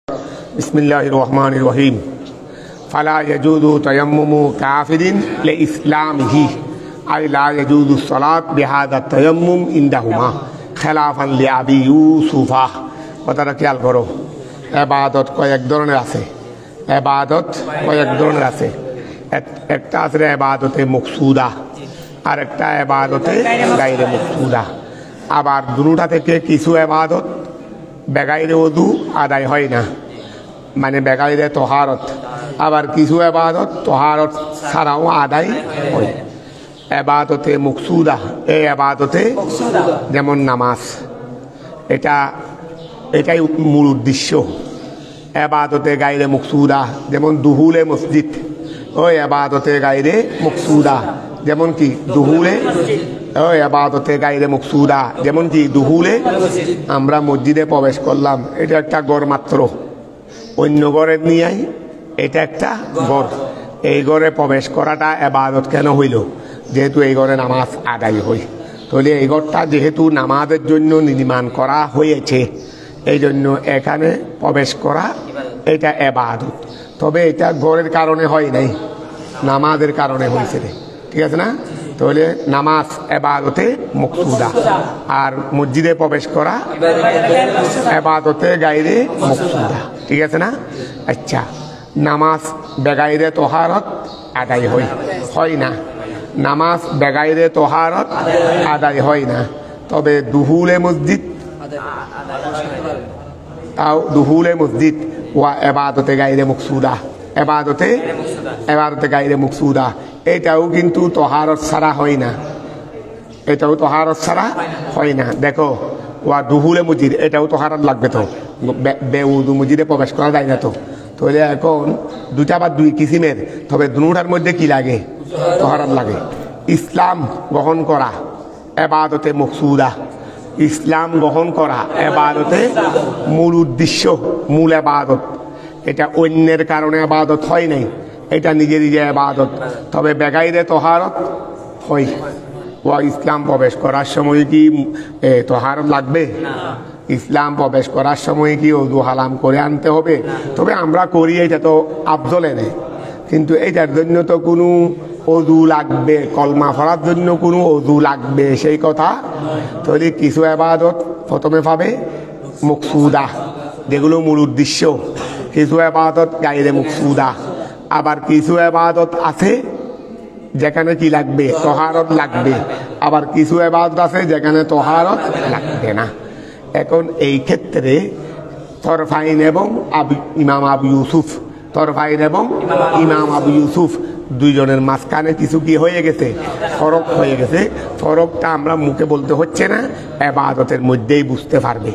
बिस्मिल्लाहिर रहमानिर रहीम फला यजूज़ु तयम्मुमु काफिरिन लिइस्लामिही आई ला यजूज़ु सलात बिहादा तयम्मुम इंदहुमा खिलाफान लिअबी यूसुफा। কথাটা খেয়াল করো, ইবাদত কয়েক ধরনের আছে। ইবাদত কয়েক ধরনের আছে। একটা আছে ইবাদতে মকসুদা, আর একটা ইবাদতে গায়রে মকসুদা। আবার দুটোটা থেকে কিছু ইবাদত বেগাইরে ওযু আদায় হয় না, মানে বেগাইরে তহারত। আবার কিছু ইবাদত তহারত ছাড়াও আদায় হয়। ইবাদতে মকসুদা, এই ইবাদতে যেমন নামাজ, এটাই মূল উদ্দেশ্য। ইবাদতে গায়রে মকসুদা যেমন দুহুলে মসজিদ, ওই ইবাদতে গায়রে মকসুদা যেমন কি দুহুলে, ওই ইবাদতে গায়রে মকসুদা যেমন কি দুহুলে। আমরা মসজিদে প্রবেশ করলাম, এটা একটা ঘর মাত্র, অন্য ঘরের নিয়াই এটা একটা ঘর। এই ঘরে প্রবেশ করাটা ইবাদত কেন হইল? যেহেতু এই ঘরে নামাজ আদায় হয়। তাহলে এই ঘরটা যেহেতু নামাজের জন্য নির্মাণ করা হয়েছে, এই জন্য এখানে প্রবেশ করা এটা ইবাদত। তবে এটা ঘরের কারণে হয় নাই, নামাজের কারণে হয়েছে, ঠিক আছে না? তাহলে নামাজ ইবাদতে মকসুদা, আর মসজিদে প্রবেশ করা ইবাদতে গায়রে মকসুদা, ঠিক আছে না? আচ্ছা, নামাজ বেগাইরে তহারত আদায় হয় না, নামাজ বেগাইরে তহারত আদায় হয় না। তবে দুহুলে মসজিদ, তাও দুহুলে মসজিদ ওয়া ইবাদতে গায়রে মকসুদা, ইবাদতে গায়রে মকসুদা, এটাও কিন্তু তহারত ছাড়া হয় না, এটাও তহারত ছাড়া হয় না। দেখো, ওয়া দুহুলে মসজিদ, এটাও তহারত লাগবে, তো বেউযু মসজিদে প্রবেশ করা যায় না। তো তাহলে এখন দুটা বা দুই কিসিমের, তবে দুটার মধ্যে কি লাগে? তহারত লাগে। ইসলাম গ্রহণ করা ইবাদতে মকসুদা, ইসলাম গ্রহণ করা ইবাদতে মূল উদ্দেশ্য, মূল ইবাদত। এটা অন্যের কারণে ইবাদত হয় নাই, এটা নিজে নিজে ইবাদত। তবে বেগাইরে তহারত হয়। ওয়া ইসলাম প্রবেশ করার সময় কি তহারত লাগবে? ইসলাম প্রবেশ করার সময় কি ওযু হালাম করে আনতে হবে? তবে আমরা করি, এটা তো আফজলে নেই, কিন্তু এইটার জন্য তো কোনো ওযু লাগবে, কলমা পড়ার জন্য কোনো ওযু লাগবে সেই কথা। তাহলে কিছু ইবাদত প্রথমে পাবে মকসুদা, যেগুলো মূল উদ্দেশ্য। কিছু ইবাদত গায়রে মকসুদা, আবার কিছু ইবাদত আছে যেখানে কি লাগবে? তহারত লাগবে। আবার কিছু ইবাদত আছে যেখানে তহারত লাগবে না। এখন এই ক্ষেত্রে তরফাইন এবং ইমাম আবু ইউসুফ, তরফাইন এবং ইমাম আবু ইউসুফ দুইজনের মাঝখানে কিছু কি হয়ে গেছে? ফরক হয়ে গেছে। ফরকটা আমরা মুখে বলতে হচ্ছে না, ইবাদতের মধ্যেই বুঝতে পারবে।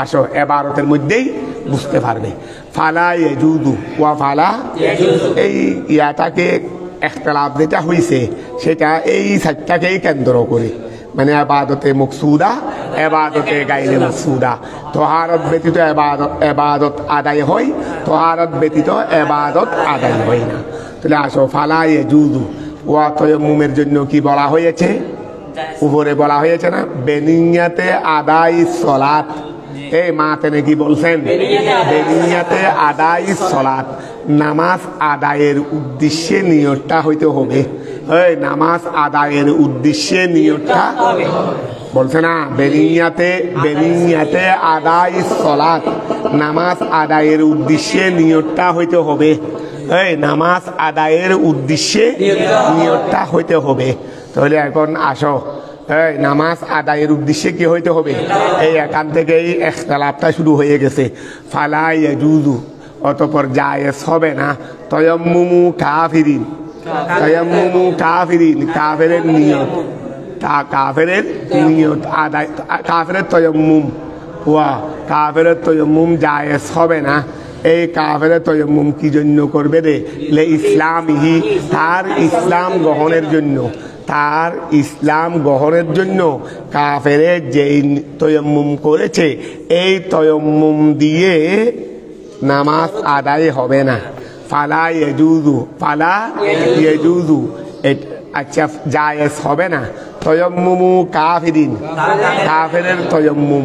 আসো, ইবাদতের মধ্যেই বুঝতে পারবে। ফালা ইয়াজুযু ওয়া ফালা, এই ইয়াটাকে ইখতিলাফ যেটা হয়েছে সেটা এই সাতটাকেই কেন্দ্র করে, মানে ইবাদতে মকসুদা, ইবাদতে গায়রে মকসুদা। তহারত ব্যতীত ইবাদত আদায় হয়, তহারত ব্যতীত ইবাদত আদায় হয় না। তাহলে আসো, ফালা ইয়াজুযু ওয়া তায়াম্মুমের জন্য কি বলা হয়েছে? উপরে বলা হয়েছে না, বেনিয়াতে আদায় সলাত। এই মাতে কি বলছেন? বেনিয়াতে আদায় সলাত, নামাজ আদায়ের উদ্দেশ্যে নিয়তটা হইতে হবে। এই নামাজ আদায়ের উদ্দেশ্যে নিয়তটা বলছে না, বেনিয়াতে আদায় সলাত, নামাজ আদায়ের উদ্দেশ্যে নিয়তটা হইতে হবে। এই নামাজ আদায়ের উদ্দেশ্যে নিয়তটা হইতে হবে। তাহলে এখন আসো, এই নামাজ আদায়ের উদ্দেশ্যে কি হইতে হবে? এই এখান থেকেই ইখতিলাফটা শুরু হয়ে গেছে। ফালা ইয়াজুযু, অতঃপর জায়েজ হবে না। তায়াম্মুমু কাফিরিন, তায়াম্মুমু কাফিরিন, কাফেরের নিয়ত, কাফেরের নিয়ত আদায়, কাফেরের তায়াম্মুম, ওয়া কাফেরের তায়াম্মুম জায়েজ হবে না। এই কাফেরের তায়াম্মুম কি জন্য করবে রে? লে ইসলামিহি, তার ইসলাম গ্রহণের জন্য, তার ইসলাম গ্রহণের জন্য কাফেরের যেই তায়াম্মুম করেছে, এই তায়াম্মুম দিয়ে নামাজ আদায় হবে না। ফালা ইয়াজুযু, ফালা ইয়াজুযু, আচ্ছা জায়েজ হবে না। তায়াম্মুমু কাফিরিন, কাফেরের তায়াম্মুম,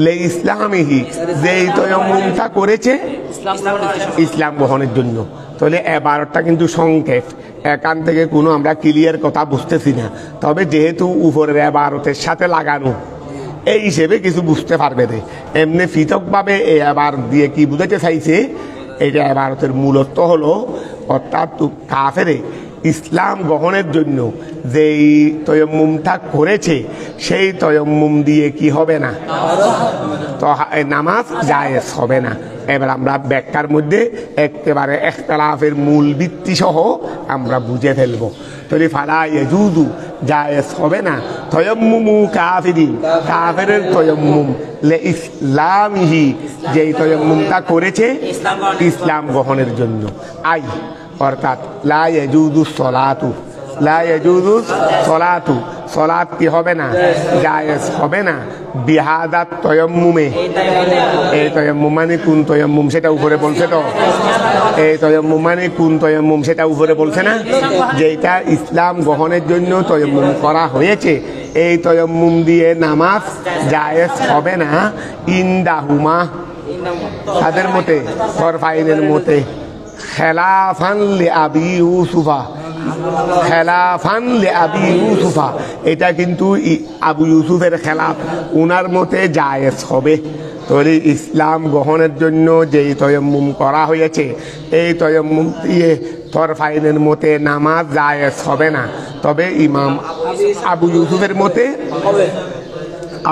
লে ইসলামিহি, যেই তয়াম্মুমটা করেছে ইসলাম গ্রহণের জন্য। তাহলে এবারটা কিন্তু সংক্ষেপ, এখান থেকে কোনো আমরা ক্লিয়ার কথা বুঝতেছি না। তবে যেহেতু উপরের এবারতের সাথে লাগানো, এই হিসেবে কিছু বুঝতে পারবে রে। এমনি পৃথকভাবে এই এবার দিয়ে কি বুঝাতে চাইছে, এটা এবারতের মূলত হলো অর্থাৎ কাফেরে ইসলাম গ্রহণের জন্য যেই তয়াম্মুমটা করেছে সেই তয়াম্মুম দিয়ে কি হবে না, তো নামাজ জায়েজ হবে না। এবার আমরা ব্যাখ্যার মধ্যে একেবারে ইখতিলাফের মূল ভিত্তি সহ আমরা বুঝে ফেলবো। তাহলে ফালা ইয়াজুজু, জায়েজ হবে না তয়াম্মুমু কাফিরিন, কাফেরের তয়াম্মুম লে ইসলামিহি, যেই তয়াম্মুমটা করেছে ইসলাম গ্রহণের জন্য। আই অর্থাৎ লা ইয়াজুজু সলাতু, লা ইয়াজুজু সলাতু, সলাত কি হবে না, জায়েজ হবে না বিহাদাত তয়াম্মুমে। এই তয়াম্মুম মানে কোন তয়াম্মুম সেটা উপরে বলছে, তো এই তয়াম্মুম মানে কোন তয়াম্মুম সেটা উপরে বলছে না, যেটা ইসলাম গ্রহণের জন্য তয়াম্মুম করা হয়েছে এই তয়াম্মুম দিয়ে নামাজ জায়েজ হবে না। ইনদাহুমা, তাদের মতে, তরফাইনের মতে, খেলাফান লি আবি ইউসুফা, খেলাফান লি আবি ইউসুফা, এটা কিন্তু আবু ইউসুফের খেলাফ, উনার মতে জায়েজ হবে। তাহলে ইসলাম গ্রহণের জন্য যেই তয়াম্মুম করা হয়েছে এই তয়াম্মুম দিয়ে তরফাইনের মতে নামাজ জায়েজ হবে না। তবে ইমাম আবু ইউসুফের মতে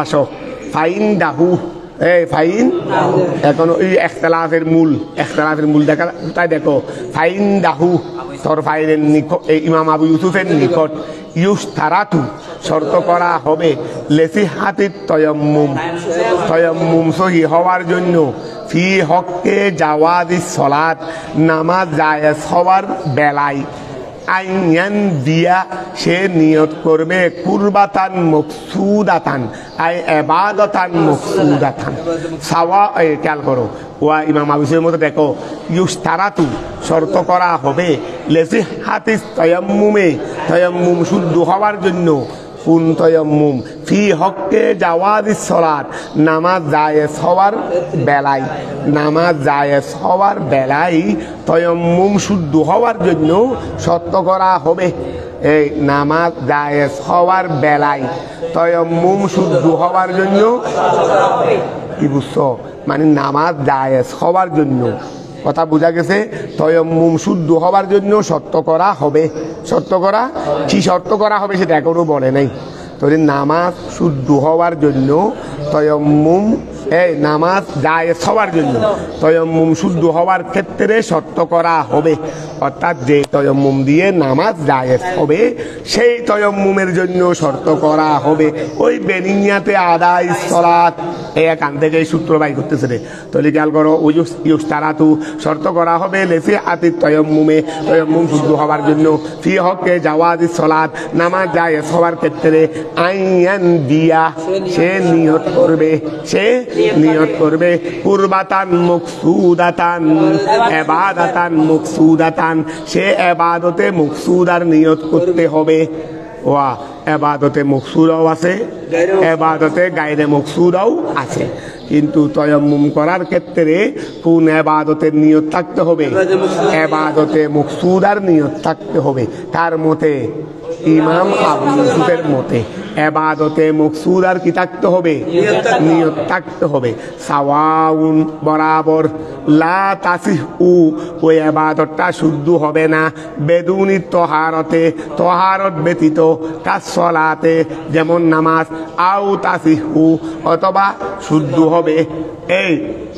আসো ফাইন দাহু, ফাইন এখন ওই ইখতিলাফের মূল দেখা তাই দেখো, ফাইন দাহু তরফাইনের নিকট, ইমাম আবু ইউসুফের নিকট ইউস্তারাতু শর্ত করা হবে লেসিহাতিত তয়াম্মুম, তয়াম্মুম সহি হওয়ার জন্য, ফি হক্কে জাওয়াজিস সলাত, নামাজ জায়েজ হওয়ার বেলায়, আইয়ান দিয়া সে নিয়ত করবে কুরবাতান মকসুদাতান, আই ইবাদাতান মকসুদাতান। সাওয়া, খেয়াল করো, ওয়া ইমাম আবু ইউসুফের মতো দেখো, ইউস্তারাতু শর্ত করা হবে লিসিহাতিস তায়াম্মুমে, তায়াম্মুম শুদ্ধ হওয়ার জন্য, কোন তায়াম্মুম, ফি হক্কে জাওয়াজিস সালাত, নামাজ জায়েজ হওয়ার বেলায়, নামাজ জায়েজ হওয়ার বেলায় তায়াম্মুম শুদ্ধ হওয়ার জন্য শর্ত করা হবে। এই নামাজ জায়েজ হওয়ার বেলায় তায়াম্মুম শুদ্ধ হওয়ার জন্য কি বুঝছো, মানে নামাজ জায়েজ হওয়ার জন্য, কথা বোঝা গেছে? তয়াম্মুম শুদ্ধ হওয়ার জন্য শর্ত করা হবে। শর্ত করা কি শর্ত করা হবে সেটা এখনো বলে নাই। তাহলে নামাজ শুদ্ধ হওয়ার জন্য তয়াম্মুম, নামাজ জায়েজ হওয়ার জন্য তয়াম্মুম শুদ্ধ হওয়ার ক্ষেত্রে শর্ত করা হবে। অর্থাৎ যে তয়াম্মুম দিয়ে নামাজ জায়েজ হবে সেই তয়াম্মুমের জন্য শর্ত করা হবে ওই বেনিয়াতে আদায় সলাত। এখান থেকে এই সূত্র বাই করতেছে রে। তাহলে খেয়াল করো, ওই ইউস্তারাতু শর্ত করা হবে লেসি আতিত তয়াম্মুমে, তয়াম্মুম শুদ্ধ হওয়ার জন্য, ফি হকে জাওয়াজিস সলাত, নামাজ জায়েজ হওয়ার ক্ষেত্রে, আইয়ান দিয়া সে নিয়ত করবে, সে নিয়ত করবে কুরবাতান মকসুদাতান, ইবাদাতান মকসুদাতান, সে ইবাদতে মকসুদার নিয়ত করতে হবে। ওয়া ইবাদতে মকসুদাও আছে, ইবাদতে গায়রে মকসুদাও আছে। কিন্তু তয়াম্মুম করার ক্ষেত্রে কোন ইবাদতের নিয়ত থাকতে হবে? ইবাদতে মকসুদার নিয়ত থাকতে হবে। তার মতে ইমাম আবু ইউসুফের মতে ইবাদতে মকসুদার কি থাকতে হবে? নিয়ত থাকতে হবে। সাওয়াউন বরাবর, লা তাসিহু ওই ইবাদতটা শুদ্ধ হবে না বেদুনি তহারতে, তহারত ব্যতীত, কাসলাতে যেমন নামাজ, আও তাসিহু অথবা শুদ্ধ হবে এই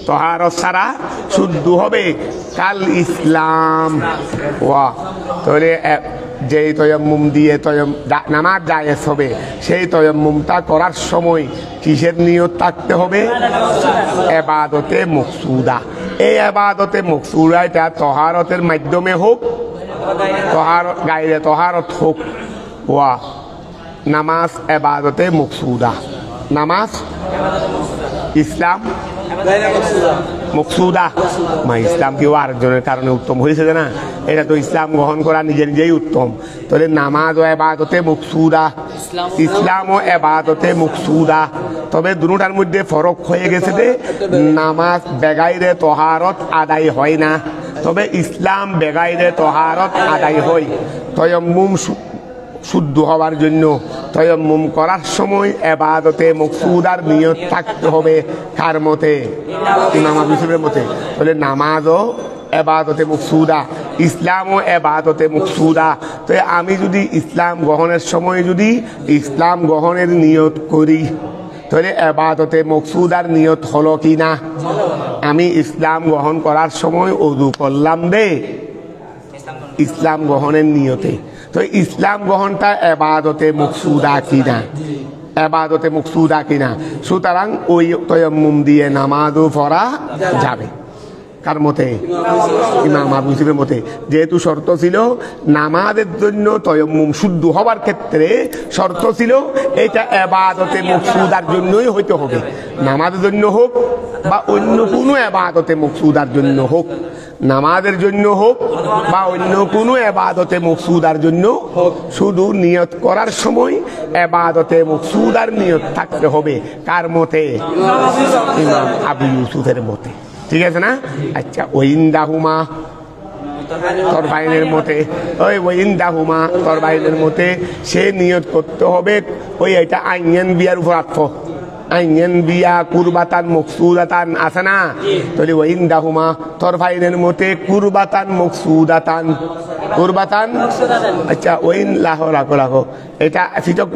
তহারত ছাড়া শুদ্ধ হবে কাল ইসলাম। ওয়া তাহলে যেই তয়াম্মুম দিয়ে নামাজ জায়েজ হবে সেই তয়াম্মুমটা করার সময় কিসের নিয়ত থাকতে হবে? ইবাদতে মকসুদা। এই ইবাদতে মকসুদা এটা তহারতের মাধ্যমে হোক, গায়রে তহারত হোক। ওয়া নামাজ ইবাদতে মকসুদা, নামাজ ইসলাম মকসুদা। ইসলাম কেউ আরেকজনের কারণে উত্তম হয়েছে না, এটা তো ইসলাম গ্রহণ করা নিজে নিজেই উত্তম। তাহলে নামাজ ও ইবাদতে মকসুদা, ইসলাম ও ইবাদতে মকসুদা, তবে দুটার মধ্যে ফরক হয়ে গেছে যে নামাজ বেগাইরে তহারত আদায় হয় না, তবে ইসলাম বেগাইরে তহারত আদায় হয়। তয়াম্মুম শুদ্ধ হওয়ার জন্য তয়াম্মুম করার সময় ইবাদতে মকসুদার নিয়ত থাকতে হবে। কার মতে? ইমাম আবু ইউসুফের মতে। বলে নামাজও ইবাদতে মকসুদা, ইসলামও ইবাদতে মকসুদা। তো আমি যদি ইসলাম গ্রহণের সময় যদি ইসলাম গ্রহণের নিয়ত করি, তাহলে ইবাদতে মকসুদার নিয়ত হলো কি না? আমি ইসলাম গ্রহণ করার সময় ওযু করলাম দে ইসলাম গ্রহণের নিয়তে, তো ইসলাম গ্রহণটা ইবাদতে মকসুদা কিনা, ইবাদতে মকসুদা কিনা। সুতরাং ওই তায়াম্মুম দিয়ে নামাজও পড়া যাবে। কার মতে? ইমাম আবু ইউসুফের মতে। যেহেতু শর্ত ছিল নামাজের জন্য তায়াম্মুম শুদ্ধ হবার ক্ষেত্রে শর্ত ছিল এটা ইবাদতে মকসুদার জন্যই হইতে হবে, নামাজের জন্য হোক বা অন্য কোনো ইবাদতে মকসুদার জন্য হোক, নামাজের জন্য হোক বা অন্য কোনো ইবাদতে মকসুদার জন্য হোক, শুধু নিয়ত করার সময় ইবাদতে মকসুদার নিয়ত থাকতে হবে। কার মতে? ইমাম আবু ইউসুফের মতে। ঠিক আছে না? আচ্ছা, ওইন্দাহুমা তরবাইনের মতে, ওইন্দাহুমা তরবাইনের মতে সে নিয়ত করতে হবে ওই এটা আইন বিয়ার উপর আত্ম আইন বিয়া কুরবাতান মকসুদাতান আছে না? তাহলে ওইন্দাহুমা তরবাইনের মতে কুরবাতান মকসুদাতান, কুরবাতান। আচ্ছা, ওইন লাখো রাখো রাখো, এটা ফিতক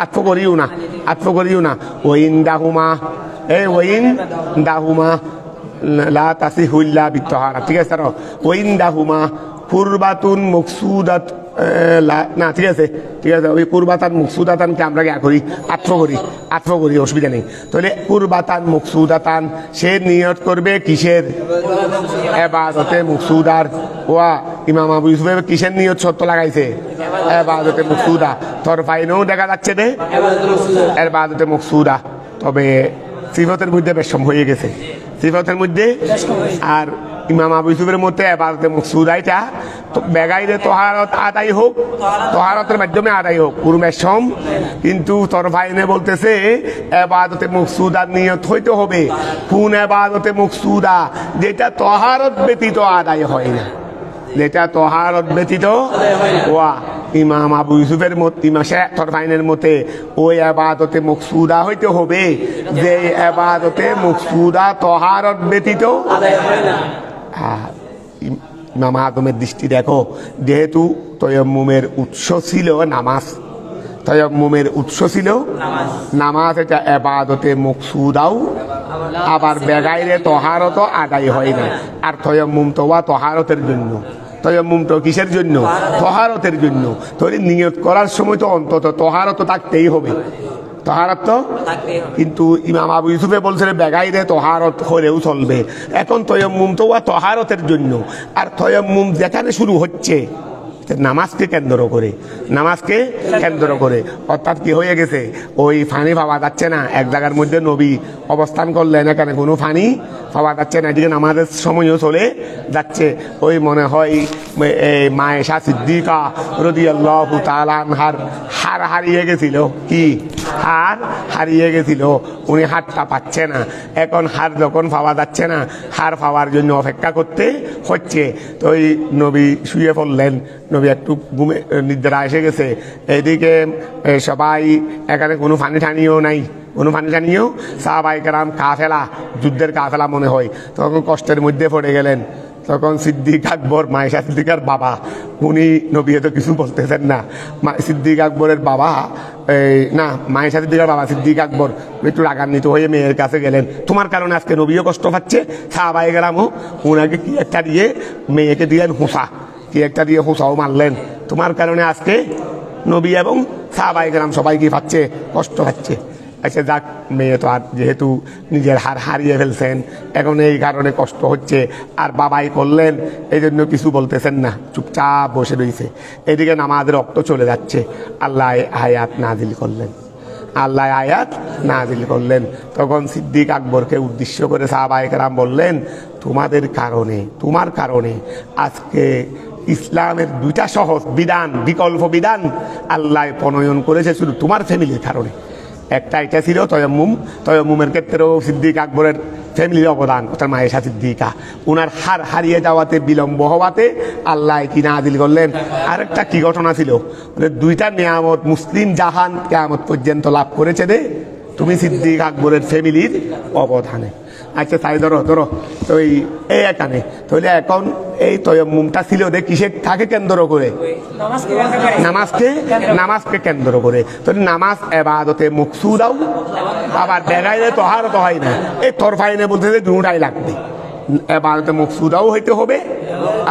আত্ম করিও না, আত্ম করিও না। ওইন্দাহুমা ওইন দাহুমা লা তাসিহুল্লা বিত্তহারা। ঠিক আছে, ওইন্দাহুমা কুরবাতুন মকসুদাত না, ঠিক আছে ঠিক আছে। ওই কুরবাতান মকসুদাতানকে আমরা ইয়া করি, আত্ম করি, অসুবিধা নেই। তাহলে কুরবাতান মকসুদাতান সে নিয়ত করবে কিসের? ইবাদতে মকসুদার। ওয়া ইমাম আবু ইউসুফের কিসের নিয়ত শর্ত লাগাইছে? ইবাদতে মকসুদা। তরফাইনেও দেখা যাচ্ছে যে ইবাদতে মকসুদা। তবে সিফতের মধ্যে বেশম হয়ে গেছে, সিফতের মধ্যে। আর ইমাম আবু ইউসুফের মধ্যে ইবাদতে মকসুদা এটা তো বেগাইরে তহারত আদায় হোক, তহারতের মাধ্যমে আদায় হোক, পুরো বেশম। কিন্তু তরফাইনে বলতেছে ইবাদতে মকসুদার নিয়ত হইতে হবে। কোন ইবাদতে মকসুদা? যেটা তহারত ব্যতীত আদায় হয় না, যেটা তহারত ব্যতীত। ওয়া ইমাম আবু ইউসুফের মতে, তরফাইনের মতে ওই ইবাদতে মকসুদা হইতে হবে যে ইবাদতে মকসুদা তহারত ব্যতীত। ইমাম আজমের দৃষ্টি দেখো, যেহেতু তায়াম্মুমের উৎস ছিল নামাজ, তায়াম্মুমের উৎস ছিল নামাজ, এটা ইবাদতে মকসুদাও, আবার বেগাইরে তহারত আদায় হয় না। আর তায়াম্মুম তো তহারতের জন্য, তায়াম্মুম তো কিসের জন্য? তহারতের জন্য। তাহলে নিয়ত করার সময় তো অন্তত তহারত থাকতেই হবে, তহারত তো। কিন্তু ইমাম আবু ইউসুফে বলছে বেগাইরে তহারত হলেও চলবে। এখন তায়াম্মুম তো তহারতের জন্য, আর তায়াম্মুম যেখানে শুরু হচ্ছে নামাজকে কেন্দ্র করে, নামাজকে কেন্দ্র করে। অর্থাৎ কি হয়ে গেছে? ওই ফানি পাওয়া যাচ্ছে না, এক জায়গার মধ্যে নবী অবস্থান করলেন, এখানে কোনো ফানি পাওয়া যাচ্ছে না, এদিকে নামাজের সময়ও চলে যাচ্ছে। ওই মনে হয় মায়েশা সিদ্দিকা রাদিয়াল্লাহু তাআলা আনহার হার হারিয়ে গেছিল। কি হার হারিয়ে গেছিল? উনি হারটা পাচ্ছে না। এখন হার যখন পাওয়া যাচ্ছে না, হার পাওয়ার জন্য অপেক্ষা করতে হচ্ছে। তো ওই নবী শুয়ে পড়লেন, নবী একটু ঘুমে নিদ্রা এসে গেছে। এইদিকে সবাই, এখানে কোনো ফানি ঠানিও নাই, কোনো ফানি টানিও। সাহাবায়ে কেরাম কাফেলা, যুদ্ধের কাফেলা মনে হয়, তখন কষ্টের মধ্যে পড়ে গেলেন। তখন সিদ্দিক আকবর, মায়েশা সিদ্দিকার বাবা, উনি নবী তো কিছু বলতেছেন না। সিদ্দিক আকবরের বাবা, না মায়েশা সিদ্দিকার বাবা সিদ্দিক আকবর একটু রাগান্বিত হয়ে মেয়ের কাছে গেলেন, তোমার কারণে আজকে নবীও কষ্ট পাচ্ছে, সাহাবায়ে কেরামও। উনাকে কি একটা দিয়ে মেয়েকে দিলেন হুঁসা, কি একটা দিয়ে হুঁসাও মারলেন। তোমার কারণে আজকে নবী এবং সাহাবায়ে কেরাম সবাই কি পাচ্ছে? কষ্ট পাচ্ছে। আচ্ছা যাক, মেয়ে তো আর যেহেতু নিজের হার হারিয়ে ফেলছেন, এখন এই কারণে কষ্ট হচ্ছে, আর বাবাই করলেন, এই জন্য কিছু বলতেছেন না, চুপচাপ বসে রয়েছে। এদিকে নামাজের রক্ত চলে যাচ্ছে। আল্লাহ আয়াত নাজিল করলেন, আল্লাহ আয়াত নাজিল করলেন। তখন সিদ্দিক আকবরকে উদ্দেশ্য করে সাহাবায়ে কেরাম বললেন, তোমাদের কারণে, তোমার কারণে আজকে ইসলামের দুইটা সহজ বিধান, বিকল্প বিধান আল্লাহ প্রণয়ন করেছে, শুধু তোমার ফ্যামিলির কারণে। একটা এটা ছিল তয়ম্মুমের ক্ষেত্রেও সিদ্দিক আকবরের ফ্যামিলির অবদান, অর্থাৎ মায়েশা সিদ্দিকা উনার হারিয়ে যাওয়াতে বিলম্ব হওয়াতে আল্লাহ কি নাযিল করলেন। আরেকটা কি ঘটনা ছিল, দুইটা নিয়ামত মুসলিম জাহান কিয়ামত পর্যন্ত লাভ করেছে রে তুমি সিদ্দিক আকবরের ফ্যামিলির অবদানে। আচ্ছা তাই ধরো তো এই এখানে তাহলে এখন এই তয়ম্মুমটা ছিল রে কিসে কাকে কেন্দ্র করে? নামাজকে কেন্দ্র করে। তাহলে নামাজ ইবাদতে মকসুদাও, আবার বেগাইরে তহারত হয় না, এই তরফাইনে বলতে দুটাই লাগবে। ইবাদতে মকসুদাও হইতে হবে,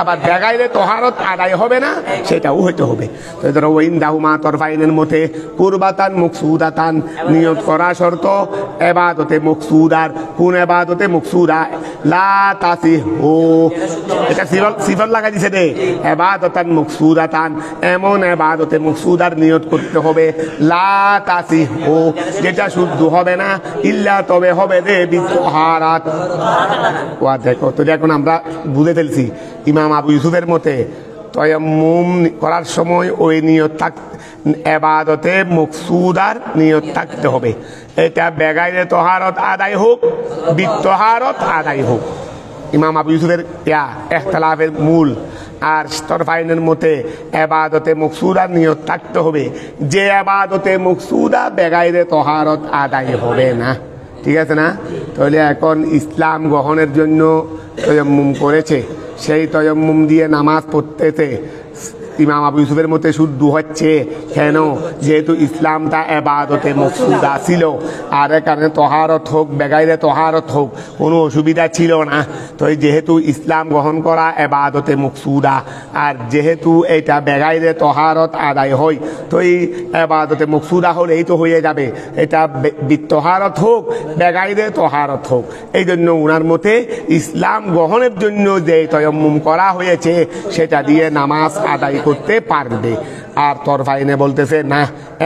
আবার বেগাইরে তহারত আদায় হবে না সেটাও হইতে হবে। তো ধরো ওয়াইন্দাহুমা তরফাইনের মধ্যে কুরবাতান মকসুদাতান নিয়ত করা শর্ত ইবাদতে মকসুদার। কোন ইবাদতে মকসুদা? লা তাসিহু, এটা সিফাত লাগাই দিছে রে, ইবাদতান মকসুদাতান, এমন ইবাদতে মকসুদার নিয়ত করতে হবে লা তাসিহু, যেটা শুদ্ধ হবে না, ইল্লা তবে হবে রে বিতহারাত। ওয়া দেখো তো এখন আমরা বুঝে ফেলছি ইমাম আবু ইউসুফের মতে তয়াম্মুম করার সময় ওই নিয়ত ইবাদতে মকসুদার নিয়ত থাকতে হবে। এটা বেগাইরে তহারত আদায় হোক, বিতহারত আদায় হোক। ইমাম আবু ইউসুফের ইখতিলাফের মূল। আর তরফাইনের মতে ইবাদতে মকসুদার নিয়ত থাকতে হবে, যে ইবাদতে মকসুদা বেগাইরে তহারত আদায় হবে না। ঠিক আছে না? তাহলে এখন ইসলাম গ্রহণের জন্য তয়াম্মুম করেছে, সেই তয়াম্মুম দিয়ে নামাজ পড়তেছে। ইমাম আবু ইউসুফের মতে শুদ্ধ হচ্ছে কেন? যেহেতু ইসলামটা ইবাদতে মকসুদা ছিল, আর এখানে তহারত হোক বেগাইরে তহারত হোক কোনো অসুবিধা ছিল না। তো যেহেতু ইসলাম গ্রহণ করা ইবাদতে মকসুদা, আর যেহেতু এটা বেগাইরে তহারত আদায় হয়, তো এই ইবাদতে মকসুদা হলেই তো হয়ে যাবে, এটা বিতহারত হোক বেগাইরে তহারত হোক। এই জন্য উনার মতে ইসলাম গ্রহণের জন্য যে তয়াম্মুম করা হয়েছে সেটা দিয়ে নামাজ আদায় করতে পারবে। আর তরফাইনে বলতেছে না,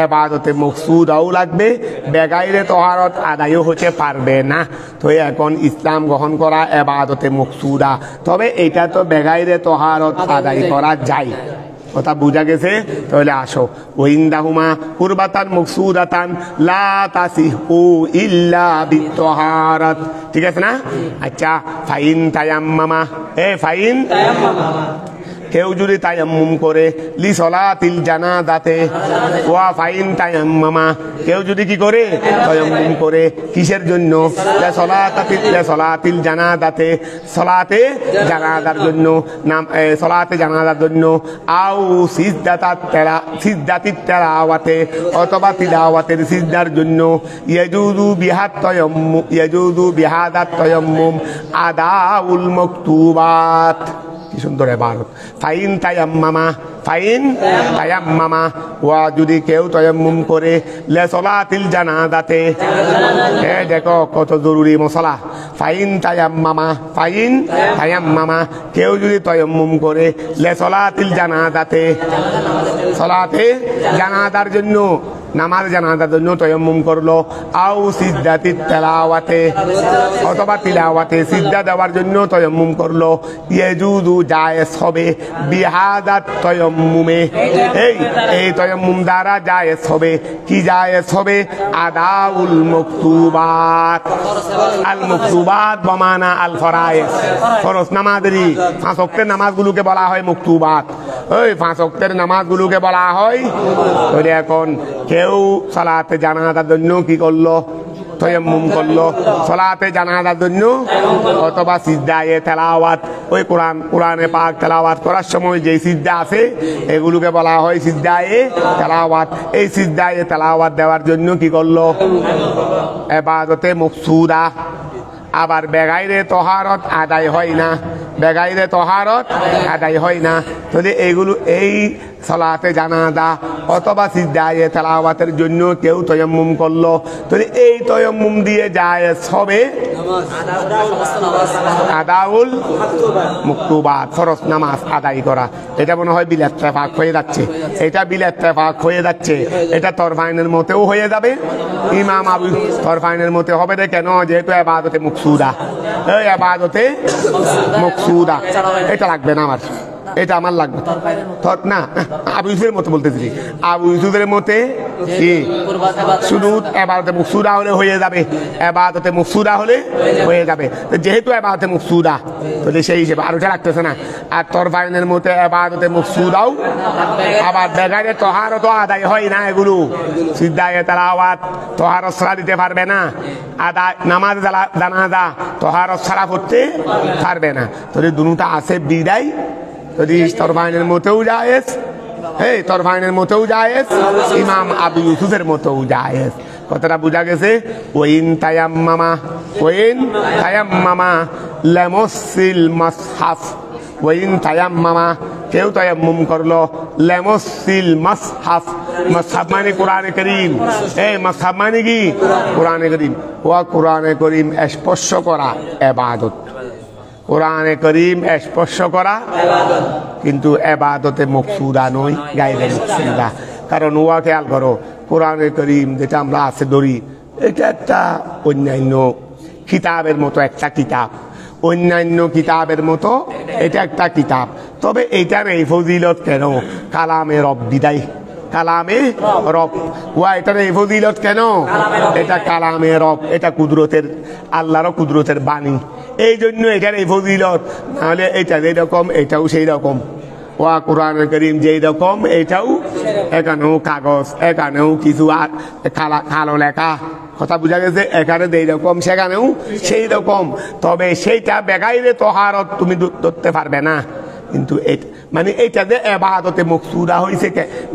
ইবাদতে মকসুদাও লাগবে, বেগাইরে তহারত আদায়ও হতে পারবে না। তো এখন ইসলাম গ্রহণ করা ইবাদতে মকসুদা, তবে এটা তো বেগাইরে তহারত আদায় করা যায়। কথা বুঝা গেছে? তাহলে আসো, ওয়াইন্দাহুমা কুরবাতান মকসুদাতান লা তাসিহু ইল্লা বিতহারাত। ঠিক আছে না? আচ্ছা, ফাইন তায়াম্মামা, ফাইন কেউ যদি তায়াম্মুম করে লি সলাতিল জানাজাতে, ওয়া ফাইন তায়াম্মামা, কেউ যদি কি করে? তায়াম্মুম করে কিসের জন্য? সলাতিল জানাজাতে, সলাতে জানাজার জন্য, সলাতে জানাজার জন্য, আও সিজদাতিত তেলাওয়াতে, অথবা তিলাওয়াতের সিজদার জন্য, ইয়াজুযু বিহাদাত তায়াম্মুম আদাউল মাকতুবাত। কি সুন্দর ইবারত। ফাইন তায়াম্মামা, ওয়া যদি কেউ তায়াম্মুম করে লে সলাতিল জানাজাতে, দেখো কত জরুরি মশলা। ফাইন তায়াম্মামা, কেউ যদি তায়াম্মুম করে লে সলাতিল জানাজাতে, সলাতে জানাজার জন্য, নামাজ জানাজার জন্য তায়াম্মুম করলো, আও সিজদাতিত তেলাওয়াতে, অথবা তিলাওয়াতে সিজদা দেওয়ার জন্য তায়াম্মুম করলো, ইয়াজুযু জায়েজ হবে বিহাদাত তায়াম্মুমে, এই তায়াম্মুম দ্বারা জায়েজ হবে। কি জায়েজ হবে? আদাউল মাকতুবাত। আল মাকতুবাত বমানা আল ফরায়েজ, ফরজ নামাজেরই 5 ওয়াক্তের নামাজগুলোকে বলা হয় মাকতুবাত। ওই 5 ওয়াক্তের নামাজগুলোকে বলা হয়। তাহলে এখন কেউ সালাতে জানাজার জন্য কি করলো? তায়াম্মুম করলো সালাতে জানাজার জন্য, অথবা সিজদায়ে তেলাওয়াত, ওই কোরআনে পাক তেলাওয়াত করার সময় যে সিজদা আছে এগুলোকে বলা হয় সিজদায়ে তেলাওয়াত। এই সিজদায়ে তেলাওয়াত দেওয়ার জন্য কি করলো? ইবাদতে মকসুদা। আবার বেগাইরে তহারত আদায় হয় না, বেগাইরে তহারত আদায় হয় না। তাহলে এইগুলো, এই সালাতে জানাজা অথবা সিজদায়ে তেলাওয়াতের জন্য কেউ তায়াম্মুম করলো, তাহলে এই তায়াম্মুম দিয়ে জায়েজ হবে আদাউল মাকতুবাত, ফরজ নামাজ আদায় করা। এটা মনে হয় বিল ইত্তেফাক হয়ে যাচ্ছে, এটা বিল ইত্তেফাক হয়ে যাচ্ছে। এটা তরফাইনের মতেও হয়ে যাবে। ইমাম আবু তরফাইনের মতে হবে রে, কেন? যেহেতু ইবাদতে মকসুদা, এই ইবাদতে মকসুদা, এটা লাগবে না আমার। এটা আমার লাগবে না, আবু ইউসুফের মতো বলতেছি। আবু ইউসুফের মতে কি শুধু এবাদতে মুকসুদা হলে হয়ে যাবে, এবাদতে মুকসুদা হলে হয়ে যাবে। যেহেতু এবাদতে মুকসুদা, তাহলে সেই হিসেবে আর ওটা রাখতেছে না। আর তরফাইনের মতে এবাদতে মুকসুদাও আবার বেগারে তহারত আদায় হয় না, এগুলো সিদ্ধায় তেলাওয়াত তহারত ছাড়া দিতে পারবে না, আদায় নামাজ জানাজা তহারত ছাড়া করতে পারবে না। তাহলে দুটা আছে বিদায়, যদি তরফাইনের মতেও জায়েজ, তরফাইনের মতেও জায়েজ, ইমাম আবু ইউসুফের মতেও জায়েজ। কথাটা বোঝা গেছে? ওয়াইন তায়াম্মামা লামাসিল মাসহাফ, ওয়াইন তায়াম্মামা কেউ তায়াম্মুম করলো, লামাসিল মাসহাফ, মাসহাফ মানে কোরআনে কারীম, মাসহাফ মানে কি কোরআনে কারীম। ওয়া কোরআনে কারীম স্পর্শ করা ইবাদত, কোরআনে কারীম স্পর্শ করা কিন্তু ইবাদতে মাকসুদা নয়, গায়রে মাকসুদা। কারণ ওয়া খেয়াল করো, কোরআনে কারীম যেটা আমরা আছে ধরি, এটা একটা অন্যান্য কিতাবের মতো একটা কিতাব, অন্যান্য কিতাবের মতো এটা একটা কিতাব। তবে এইটার এই ফজিলত কেন? কালামে রব বিদায়, কালামে রব। ওয়া এটার এই ফজিলত কেন? এটা কালামে রব, এটা কুদরতের, আল্লাহর কুদরতের বাণী, এই জন্য এটার এই ফজিলত। নাহলে এটা যেরকম এটাও সেই রকম। ওয়া কোরআনুল কারীম যেই রকম এটাও, এখানেও কাগজ, এখানেও কিছু কালো লেখা, কথা বোঝা গেছে? এখানে যেই রকম সেখানেও সেই রকম। তবে সেইটা বেগাইরে তহারত তুমি ধরতে পারবে না। কিন্তু মানে এইটা যে ইবাদতে মাকসুদা হয়েছে,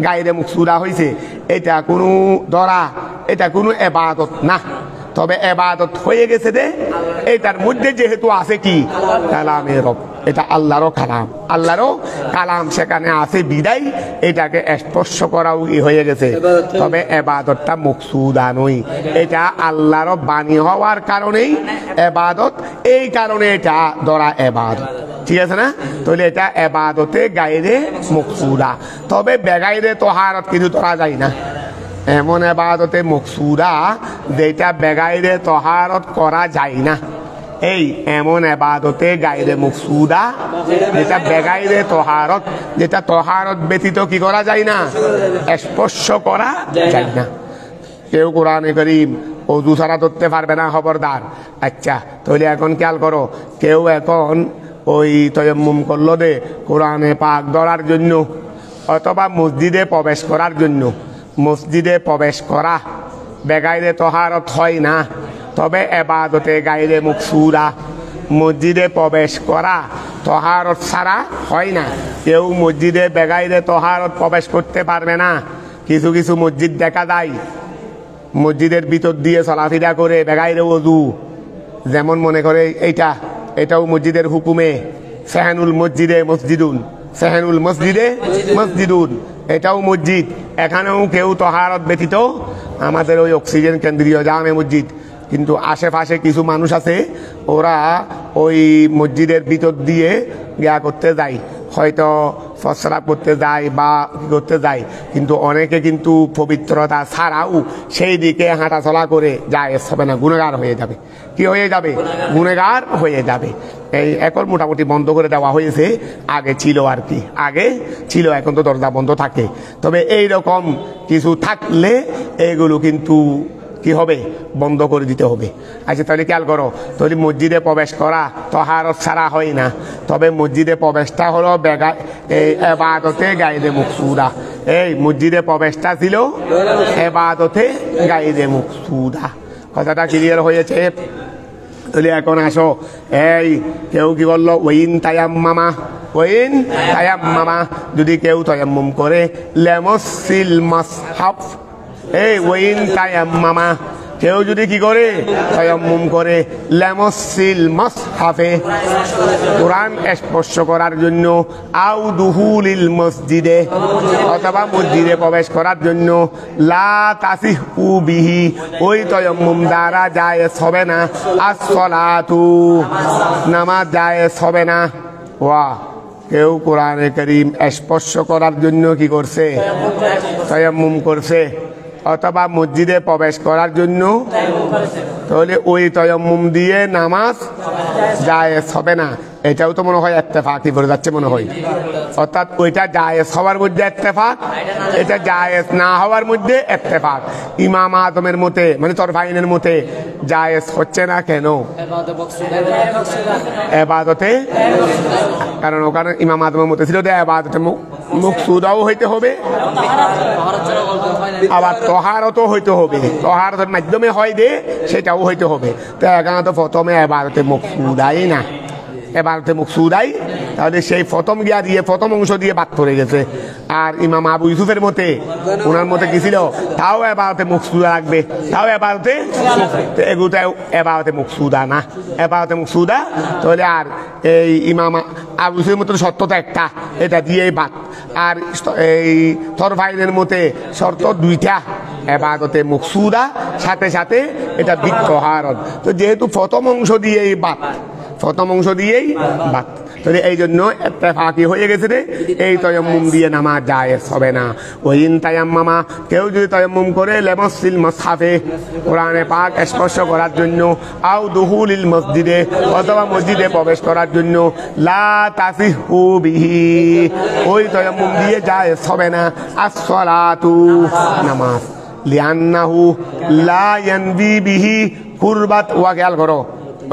গায়রে মাকসুদা হয়েছে, এটা কোনো ধরা, এটা কোনো ইবাদত না। তবে ইবাদত হয়ে গেছে যে এটার মধ্যে যেহেতু আছে কি কালামে রব, এটা আল্লাহরও কালাম, আল্লাহরও কালাম সেখানে আছে বিদায় এটাকে স্পর্শ করাও হয়ে গেছে। তবে ইবাদতটা মাকসুদা নয়, এটা আল্লাহরও বাণী হওয়ার কারণেই ইবাদত, এই কারণে এটা ধরা ইবাদত। ঠিক আছে না? তাহলে এটা ইবাদতে গায়রে মাকসুদা। তবে বেগাইরে তহারত কিন্তু ধরা যায় না। এমন ইবাদতে মাকসুদা যেটা বেগাইরে তহারত করা যায় না, এই এমন ইবাদতে গায়রে মাকসুদা যেটা বেগাইরে তহারত, যেটা তহারত ব্যতীত কি করা যায় না, স্পর্শ করা যায় না। কেউ কোরআনে কারীম ওযু ছাড়া ধরতে পারবে না, খবরদার। আচ্ছা, তাহলে এখন খেয়াল করো, কেউ এখন ওই তায়াম্মুম করলো দে কোরআনে পাক ধরার জন্য, অথবা মসজিদে প্রবেশ করার জন্য। মসজিদে প্রবেশ করা বেগাইরে তহারত হয় না, তবে ইবাদতে গায়রে মাকসুদা। মসজিদে প্রবেশ করা তহারত ছাড়া হয় না। কেউ মসজিদে বেগাইরে তহারত প্রবেশ করতে পারবে না। কিছু কিছু মসজিদ দেখা যায় মসজিদের ভিতর দিয়ে চলাফেরা করে বেগাইরে ওযু, যেমন মনে করে এটাও মসজিদের হুকুমে, সেহানুল মসজিদে মসজিদুন, সেহানুল মসজিদে মসজিদুন, এটাও মসজিদ। এখানেও কেউ তহারত ব্যতীত, আমাদের ওই অক্সিজেন কেন্দ্রীয় জামে মসজিদ, কিন্তু আশেপাশে কিছু মানুষ আছে ওরা ওই মসজিদের ভিতর দিয়ে গিয়া করতে যায়, হয়তো প্রস্রাব করতে যায় বা করতে যায়, কিন্তু অনেকে কিন্তু পবিত্রতা ছাড়াও সেই দিকে হাঁটাচলা করে যায়, হবে না, গুনাহগার হয়ে যাবে। কি হয়ে যাবে? গুনাহগার হয়ে যাবে। এই এখন মোটামুটি বন্ধ করে দেওয়া হয়েছে, আগে ছিল আর কি, আগে ছিল, এখন তো দরজা বন্ধ থাকে। তবে এই রকম কিছু থাকলে এগুলো কিন্তু কি হবে, বন্ধ করে দিতে হবে। আচ্ছা, তাহলে খেয়াল করো, তাহলে মসজিদে প্রবেশ করা তহারত ছাড়া হয় না, তবে মসজিদে প্রবেশটা হলো ইবাদতে গায়রে মাকসুদা। এই মসজিদে প্রবেশটা ছিল ইবাদতে গায়রে মাকসুদা। কথাটা ক্লিয়ার হয়েছে? তাহলে এখন আসো, এই কেউ কি বললো ওয়াইন তায়াম্মামা, ওয়াইন তায়াম্মামা, যদি কেউ তায়াম্মুম করে, লামাসিল মাসহাফ, এই ওয়াইন তায়াম্মামা, কেউ যদি কি করে তায়াম্মুম করে, লামাসিল মাসহাফে, কোরআন স্পর্শ করার জন্য, আও দুহুলিল মসজিদে, অথবা মসজিদে প্রবেশ করার জন্য, লা তাসিহু বিহি, ওই তায়াম্মুম দ্বারা জায়েজ হবে না, as-সালাতু, নামাজ জায়েজ হবে না। ওয়া কেউ কোরআনে কারীম স্পর্শ করার জন্য কি করছে, তায়াম্মুম করছে, অথবা মসজিদে প্রবেশ করার জন্য, তাহলে ওই তায়াম্মুম দিয়ে নামাজ জায়েজ হবে না। এটাও তো মনে হয় ইত্তেফাকই পড়ে যাচ্ছে মনে হয়, অর্থাৎ ওইটা জায়েজ হওয়ার মধ্যে ইত্তেফাক, এটা জায়েজ না হওয়ার মধ্যে ইত্তেফাক। ইমাম আজমের মতে মানে তরফাইনের মতে জায়েজ হচ্ছে না কেন? ইবাদতে, কারণ ওখানে ইমাম আজমের মতে ছিল যে ইবাদতে মকসুদাও হইতে হবে, আবার তহারতও হইতে হবে, তহারতের মাধ্যমে হয় দে সেটাও হইতে হবে। তো এখানে তো প্রথমে ইবাদতে মকসুদাই না, ইবাদতে মকসুদাই, তাহলে সেই প্রথম গিয়া দিয়ে প্রথম অংশ দিয়ে বাদ পড়ে গেছে। আর ইমাম আবু ইউসুফের মতে, ওনার মতে কি ছিল, তাও ইবাদতে মকসুদা লাগবে, তাও ইবাদতে, এগুলোটাও ইবাদতে মকসুদা না, ইবাদতে মকসুদা। তাহলে আর এই ইমাম আবু ইউসুফের মতো শর্ত তো একটা, এটা দিয়েই বাদ। আর এই তরফাইনের মতে শর্ত দুইটা, ইবাদতে মকসুদা সাথে সাথে এটা বিত্তহারত। তো যেহেতু প্রথম অংশ দিয়েই বাদ, প্রথম অংশ দিয়েই বাদ, তাহলে এই জন্য ইত্তেফাকি হয়ে গেছে রে, এই তায়াম্মুম দিয়ে নামাজ জায়েজ হবে না। ওয়াইন তায়াম্মামা, কেউ যদি তায়াম্মুম করে লিমাসিল মুসহাফে, কোরআনে পাক স্পর্শ করার জন্য, আও দুহুলিল মসজিদে, অথবা মসজিদে প্রবেশ করার জন্য, লা তাসিহু বিহি, ওই তায়াম্মুম দিয়ে জায়েজ হবে না as-সালাতু, নামাজ, লিআন্নাহু লা ইয়ানবি বিহি কুরবাত। ওয়া খেয়াল করো,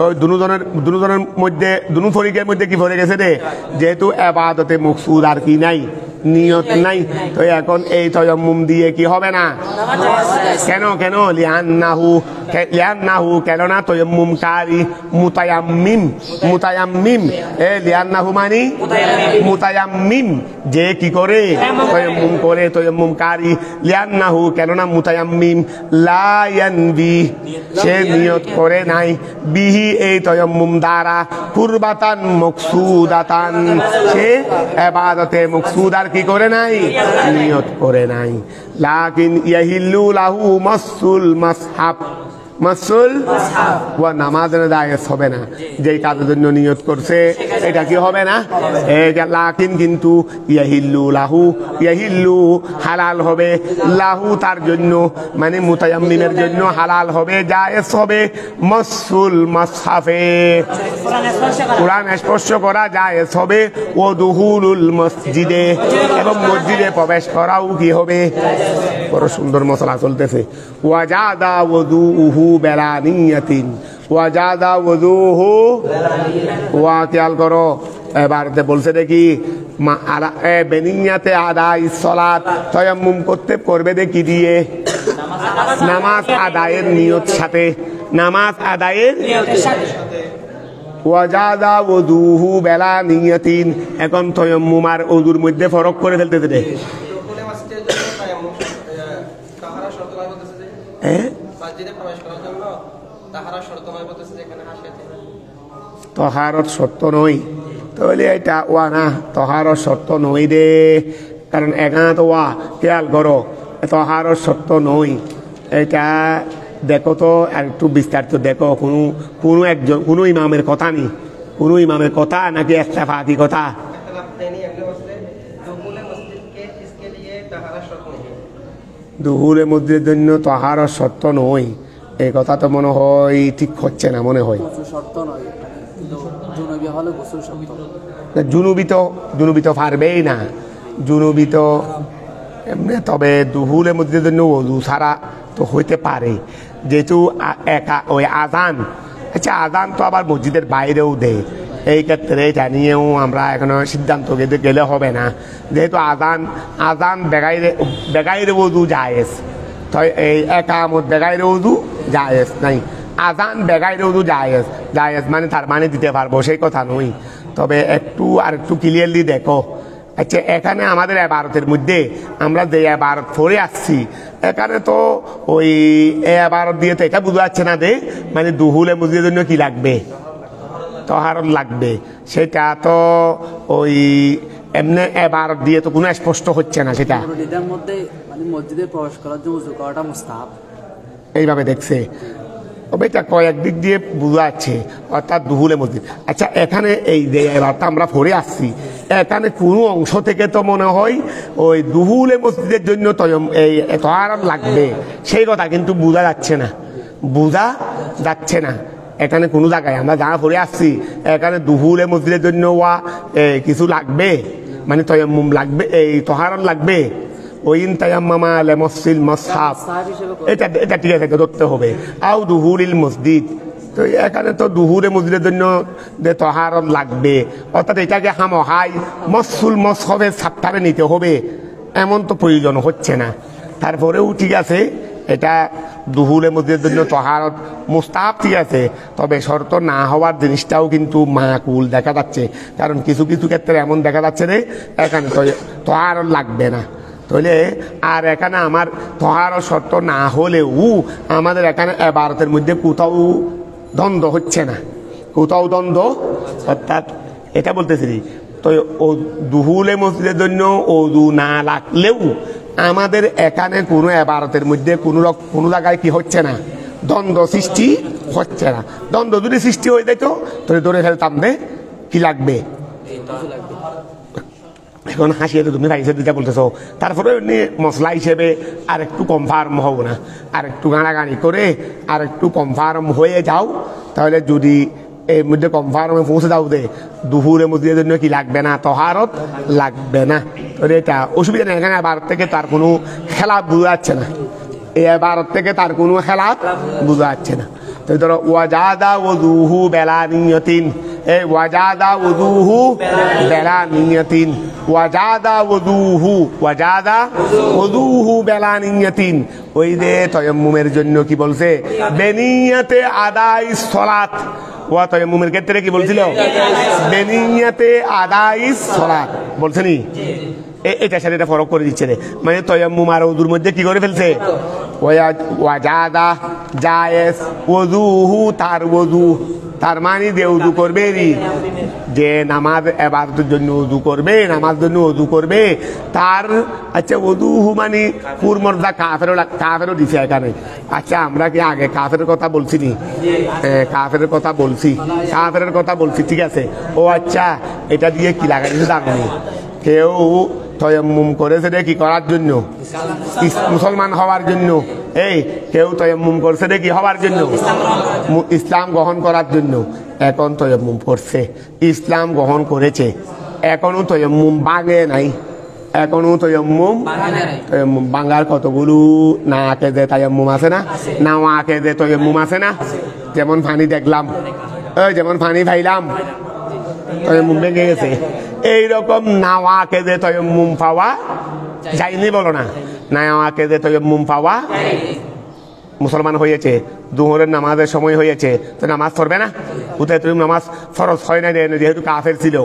ওই দুজনের মধ্যে, দুনো ফরিকের মধ্যে কি পড়ে গেছে রে, যেহেতু ইবাদতে মকসুদ আর কি নাই, নিয়ত নাই, তো এখন এই তায়াম্মুম দিয়ে কি হবে না। কেন কেন? লিআন্নাহু, কেননা তায়াম্মুমকারী মুতায়াম্মিম, মুতায়াম্মিম, লিআন্নাহু মানে মুতায়াম্মিম, যে কি করে তায়াম্মুম করে, তায়াম্মুমকারী, লিআন্নাহু কেননা মুতায়াম্মিম, লা ইয়ানবি, সে নিয়ত করে নাই, বিহি এই তায়াম্মুম দ্বারা, কুরবাতান মকসুদাতান, সে ইবাদতে মকসুদার কি করে নাই, নিয়ত করে নাই। লাকিন ইয়াহিল্লু লাহু মাসুল মাসহাব, মাসুল ওয়া নামাজ জায়েজ হবে না, যেই কাজের জন্য নিয়ত করছে এটা কি হবে না। লাকিন কিন্তু ইয়াহিল্লু লাহু, ইয়াহিল্লু হালাল হবে, লাহু তার জন্য মানে মুতায়াম্মিমের জন্য হালাল হবে, জায়েজ হবে, মাসুল মাসহাফে, কোরআন স্পর্শ করা জায়েজ হবে, ও দুহুলুল মসজিদে, এবং মসজিদে প্রবেশ করাও কি হবে। বড় সুন্দর মশলা চলতেছে, ওয়াজাদা ওযুহু বেলা নিয়াতিন, ওয়াজাদা ওযুহু, ওয়া খেয়াল করো, এবারে বলছে দেখি বেনিয়াতে আদায় সালাত, তায়াম্মুম করবে দেখি দিয়ে, নামাজ আদায়ের নিয়ত সাথে, নামাজ আদায়ের নিয়তের সাথে, ওয়াজাদা ওযুহু বেলা নিয়াতিন। এখন তায়াম্মুম আর ওযুর মধ্যে ফরক করে ফেলতে দে, তহারত শর্ত নয়, তাহলে এটা ওয়া না, তহারত শর্ত নয় রে, কারণ এখানে তো ওয়া, খেয়াল করো, তহারত শর্ত নয়। এটা দেখো তো আর একটু বিস্তারিত দেখো, কোনো একজন, কোনো ইমামের কথা নেই, কোনো ইমামের কথা নাকি ইত্তেফাকি কথা। দুহুলে মসজিদের জন্য তহারত শর্ত নয়, এই কথা তো মনে হয় ঠিক হচ্ছে না, মনে হয় জুনুবি তো পারবেই না, জুনুবি তো এমনি, তবে দুহুলে মসজিদের জন্য ওযু ছাড়া তো হইতে পারে, যেহেতু একা ওই আজান, আচ্ছা আজান তো আবার মসজিদের বাইরেও দেয়, এই ক্ষেত্রে এটা নিয়েও আমরা এখনো সিদ্ধান্ত গেলে হবে না, যেহেতু আজান বেগাইরে ওযু জায়েজ, তো এই একামত বেগাইরে ওযু জায়েজ নাই, আজান বেগাইরে ওযু জায়েজ মানে তার মানে দিতে পারবো সেই কথা নয়। তবে আর একটু ক্লিয়ারলি দেখো, আচ্ছা এখানে আমাদের ইবারতের মধ্যে আমরা যে ইবারত পড়ে আসছি, এখানে তো ওই ইবারত দিয়ে তো এটা বোঝা যাচ্ছে না যে মানে দুহুলে মসজিদের জন্য কি লাগবে, তহারত লাগবে, সেটা তো ওই এমনি ইবারত দিয়ে তো কোনো স্পষ্ট হচ্ছে না, সেটা মসজিদে প্রবেশ করার জন্য ওযু করাটা মুস্তাহাব এইভাবে দেখছে, এটা কয়েক দিক দিয়ে বোঝা যাচ্ছে, অর্থাৎ দুহুলে মসজিদ। আচ্ছা এখানে এই যে এবারটা আমরা পড়ে আসছি, এখানে কোনো অংশ থেকে তো মনে হয় ওই দুহুলে মসজিদের জন্য এই তহারত লাগবে সেই কথা কিন্তু বোঝা যাচ্ছে না, এখানে কোনো জায়গায় আমরা যা পড়ে আসছি এখানে দুহুলে মসজিদের জন্য কিছু লাগবে, মানে তয়াম্মুম লাগবে, এই তহারত লাগবে। ওইন তায়াম্মামা লেমসিল মসহাব, এটা ঠিক আছে, ধরতে হবে। আও দুহুরিল মসজিদ, তো এখানে তো দুহুরে মসজিদের জন্য যে তহারত লাগবে, অর্থাৎ এটাকে হামহাই মসুল মসহবের সাপ্তাহে নিতে হবে এমন তো প্রয়োজন হচ্ছে না। তারপরেও ঠিক আছে, এটা দুহুরে মসজিদের জন্য তহারত মুস্তাহাব, ঠিক আছে, তবে শর্ত না হওয়ার জিনিসটাও কিন্তু মাকুল দেখা যাচ্ছে। কারণ কিছু কিছু ক্ষেত্রে এমন দেখা যাচ্ছে রে এখানে তহারত লাগবে না, তাহলে আর এখানে আমার তহারত শর্ত না হলেও আমাদের এখানে ইবাদতের মধ্যে কোথাও দ্বন্দ্ব হচ্ছে না, কোথাও দ্বন্দ্ব, অর্থাৎ এটা বলতেছি তো দুহুলে মসজিদের জন্য ওযু না লাগলেও আমাদের এখানে কোনো ইবাদতের মধ্যে কোনো জায়গায় কি হচ্ছে না, দ্বন্দ্ব সৃষ্টি হচ্ছে না। দ্বন্দ্ব যদি সৃষ্টি হয়ে যেত তাহলে ধরে ফেলতাম যে কি লাগবে। এখন হাসিয়ে তো তুমি ভাইসে দিতে বলতেছো, তারপরে মশলা হিসেবে আর একটু কনফার্ম হব না, আর একটু গাড়াগাড়ি করে আর একটু কনফার্ম হয়ে যাও, তাহলে যদি এর মধ্যে কনফার্মে পৌঁছে যাও যে দুহুরে মসজিদের জন্য কি লাগবে না, তহারত লাগবে না, তাহলে এটা অসুবিধা নেই। এখানে ভারত থেকে তার কোনো খেলাপ বোঝা যাচ্ছে না, এই ভারত থেকে তার কোনো খেলাপ বোঝা যাচ্ছে না। তো ধরো ওয়াজাদা ওযুহু বেলা নিয়তিন, এই ওয়াজাদা ওযুহু বেলা নিয়তিন, ওয়াজাদা ওযুহু, ওয়াজাদা ওযুহু বেলা নিয়তিন, ওই যে তায়াম্মুমের জন্য কি বলছে, বেনিয়াতে আদাই সালাত। ওয়া তায়াম্মুমের ক্ষেত্রে কি বলছিল, বেনিয়াতে আদাই সালাত বলছে নি, এটা সাথে এটা ফরক করে দিচ্ছে রে, মানে তায়াম্মুম আর ওযুর মধ্যে কি করে ফেলছে, ওয়াজাদা জায়েজ ওযুহু, তার ওযু, তার মানে যে ওযু করবে যে নামাজ ইবাদতের জন্য ওযু করবে, নামাজ জন্য ওযু করবে তার, আচ্ছা ওযুহু মানে পূর্মর্দা কাফেরও দিছে এখানে। আচ্ছা আমরা কি আগে কাফের কথা বলছি নি, কাফের কথা বলছি, কাফের কথা বলছি, ঠিক আছে। ও আচ্ছা এটা দিয়ে কি লাগাই দিচ্ছে জানি, কেউ তায়াম্মুম করেছে রে কি করার জন্য, মুসলমান হওয়ার জন্য, এই কেউ তায়াম্মুম করছে রে কি হওয়ার জন্য, ইসলাম গ্রহণ করার জন্য। এখন তায়াম্মুম করছে, ইসলাম গ্রহণ করেছে, এখনো তায়াম্মুম ভাঙে নাই, এখনো তায়াম্মুম ভাঙার কতগুলো না আঁকে যে তায়াম্মুম আছে না, নাও আঁকে যে তায়াম্মুম আছে না, যেমন পানি দেখলাম, যেমন পানি ভাইলাম তায়াম্মুম ভেঙে গেছে, এইরকম নাওয়াকে যে তায়াম্মুম পাওয়া যায়নি, বলো না, নাওয়াকে যে তায়াম্মুম পাওয়া মুসলমান হয়েছে, দুহরের নামাজের সময় হয়েছে, তো নামাজ পড়বে না, কোথায় তুমি নামাজ ফরজ হয় না, যেহেতু কাফের ছিল,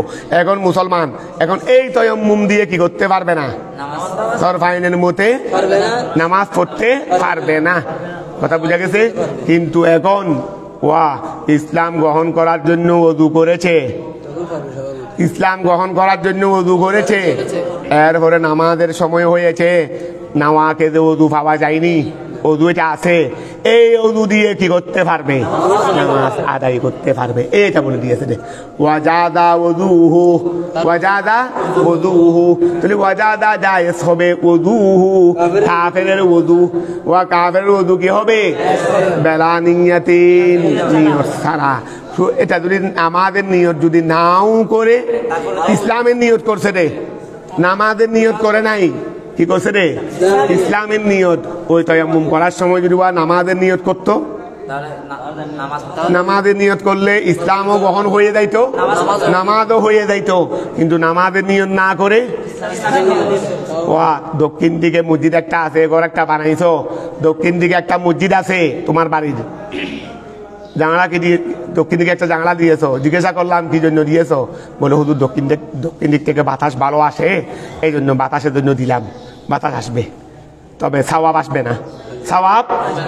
এখন মুসলমান, এখন এই তায়াম্মুম দিয়ে কি করতে পারবে না, সরফাইনের মতে নামাজ পড়তে পারবে না, কথা বুঝা গেছে। কিন্তু এখন ইসলাম গ্রহণ করার জন্য ওযু করেছে, ইসলাম গ্রহণ করার জন্য ওযু করেছে, এরপরে নামাজের সময় হয়েছে, নাওয়াকে যে ওযু পাওয়া যায়নি, ওযু এটা আছে, এই ওযু দিয়ে কি করতে পারবে, নামাজ আদায় করতে পারবে, এটা বলে দিয়েছে রে। ওয়াজাদা ওযুহু, ওয়াজাদা ওযুহু, তাহলে ওয়াজাদা জায়েজ হবে, ওযুহু কাফেরের ওযু, ওয়া কাফেরের ওযু কি হবে, বেলা নিয়াতিন, নিয়ত ছাড়া। এটা যদি নামাজের নিয়ত যদি নাও করে, ইসলামের নিয়ত করছে রে, নামাজের নিয়ত করে নাই, কি করছে রে, ইসলামের নিয়ত, ওই তায়াম্মুম করার সময় যদি নামাজের নিয়ত করতো, নামাজের নিয়ত করলে ইসলামও গ্রহণ হয়ে যাইতো, নামাজও হয়ে যাইতো, কিন্তু নামাজের নিয়ত না করে, দক্ষিণ দিকে মসজিদ একটা আছে, ঘর একটা বানাইছো, দক্ষিণ দিকে একটা মসজিদ আছে তোমার বাড়ির, জানালা কি দিয়ে, দক্ষিণ দিকে একটা জানালা দিয়েছো, জিজ্ঞাসা করলাম কি জন্য দিয়েছো, বলে হুজুর দক্ষিণ দিক থেকে বাতাস ভালো আসে, এই জন্য বাতাসের জন্য দিলাম, বাতাস আসবে, তবে সওয়াব আসবে না, সওয়াব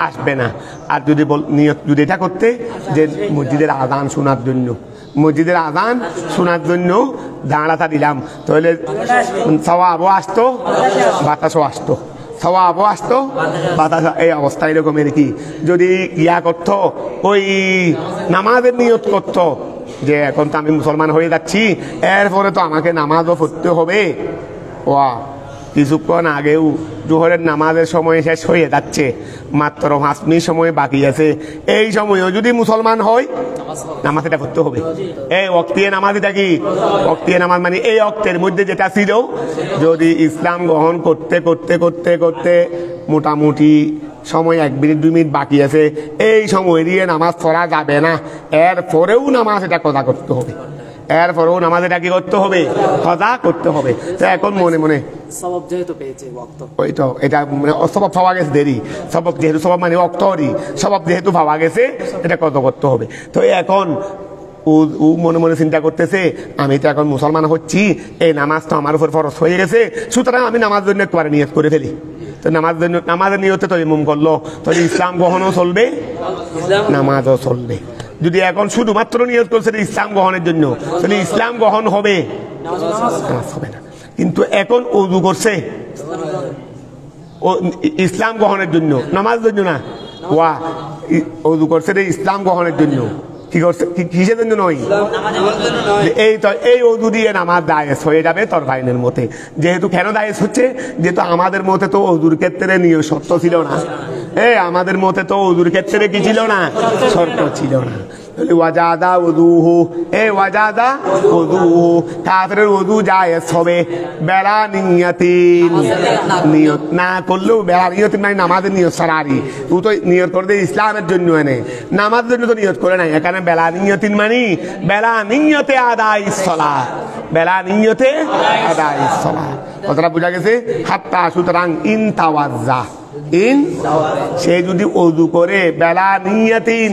আসবে না। আর যদি নিয়ত যদি এটা করতে যে মসজিদের আযান শোনার জন্য, মসজিদের আযান শোনার জন্য জানালাটা দিলাম, তাহলে সওয়াবও আসতো, বাতাসও আসতো, সওয়াবও আসতো, বাতাস, এই অবস্থা এরকমের কি যদি ইয়া করতো, ওই নামাজের নিয়ত করতো যে এখন তো আমি মুসলমান হয়ে যাচ্ছি, এরপরে তো আমাকে নামাজও পড়তে হবে, কিছুক্ষণ আগেও জোহরের নামাজের সময় শেষ হয়ে যাচ্ছে, মাত্র 5 মিনিট সময় বাকি আছে। এই সময়ও যদি মুসলমান হয় নামাজ এটা করতে হবে। এই ওয়াক্তিয়া নামাজ, এটা কি ওয়াক্তিয়া নামাজ? মানে এই ওয়াক্তের মধ্যে যেটা ছিল, যদি ইসলাম গ্রহণ করতে করতে করতে করতে মোটামুটি সময় 1 মিনিট 2 মিনিট বাকি আছে, এই সময় দিয়ে নামাজ পড়া যাবে না। এরপরেও নামাজ এটা কথা করতে হবে, এরপরেও নামাজ এটা কি করতে হবে? কথা করতে হবে। তো এখন মনে মনে সওয়াব যেহেতু পেয়েছে ওয়াক্ত, ওই তো এটা মানে সবব পাওয়া গেছে, দেরি সবব যেহেতু, সবব মানে অক্তরি সবব যেহেতু পাওয়া গেছে, এটা কত করতে হবে। তো এখন ও মনে মনে চিন্তা করতেছে, আমি তো এখন মুসলমান হচ্ছি, এই নামাজ তো আমার উপর ফরজ হয়ে গেছে, সুতরাং আমি নামাজ জন্য একবার নিয়ত করে ফেলি। তো নামাজের নিয়তে তো এমন করলো, তাহলে ইসলাম গ্রহণও চলবে, নামাজও চলবে। যদি এখন শুধুমাত্র নিয়ত করছে ইসলাম গ্রহণের জন্য, তাহলে ইসলাম গ্রহণ হবে, নামাজ হবে না। কিন্তু এখন ওযু করছে ইসলাম গ্রহণের জন্য, নামাজ জন্য না। ওযু করছে ইসলাম গ্রহণের জন্য, কি করছে? কিসের জন্য নয়? এই তো এই ওযু দিয়ে নামাজ দায়েজ হয়ে যাবে তোর ভাইনের মতে। যেহেতু কেন দায়েজ হচ্ছে? যেহেতু আমাদের মতে তো ওযুর ক্ষেত্রে নিয়ত শর্ত ছিল না। আমাদের মতে তো ওযুর ক্ষেত্রে কি ছিল না? শর্ত ছিল না। ওয়াজাদা ওযুহু, ওয়াজাদা ওযুহু, কাফেরের ওযু জায়েজ হবে বেলা নিয়তিন, নিয়ত না করলেও বেলা নিয়তিন মানে নামাজের নিয়ত সারারি। ও তো নিয়ত করে দে ইসলামের জন্য, এনে নামাজের জন্য তো নিয়ত করে নাই। এখানে বেলা নিয়তিন মানে বেলা নিয়তে আদায় সালাত, বেলা নিয়তে আদায় সালাত। কথাটা বোঝা গেছে? হাত্তা, সুতরাং ইন তাওয়াজ্জা, ইন সে যদি ওযু করে বেলা নিয়তিন,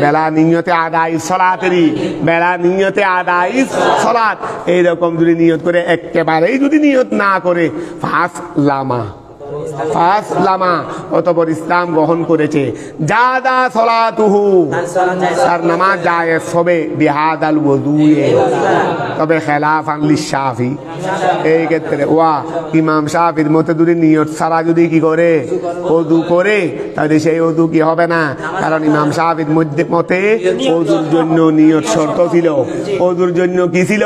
বেলা নিয়তে আদায় সালাতেরই, বেলা নিয়তে আদায় সালাত, এইরকম যদি নিয়ত করে, একেবারেই যদি নিয়ত না করে, ফাসলামা, অতঃপর ইসলাম গ্রহণ করেছে, জাদা সলাতুহু, তার নামাজ জায়েজ হবে বিহাদাল ওযুয়ে, তবে খেলাফান লিশাফি, এই ক্ষেত্রে ইমাম শাফির মতে যদি নিয়ত ছাড়া যদি কি করে ওযু করে, তাহলে সেই ওযু কি হবে না। কারণ ইমাম শাফির মতে ওযুর জন্য নিয়ত শর্ত ছিল, ওযুর জন্য কি ছিল,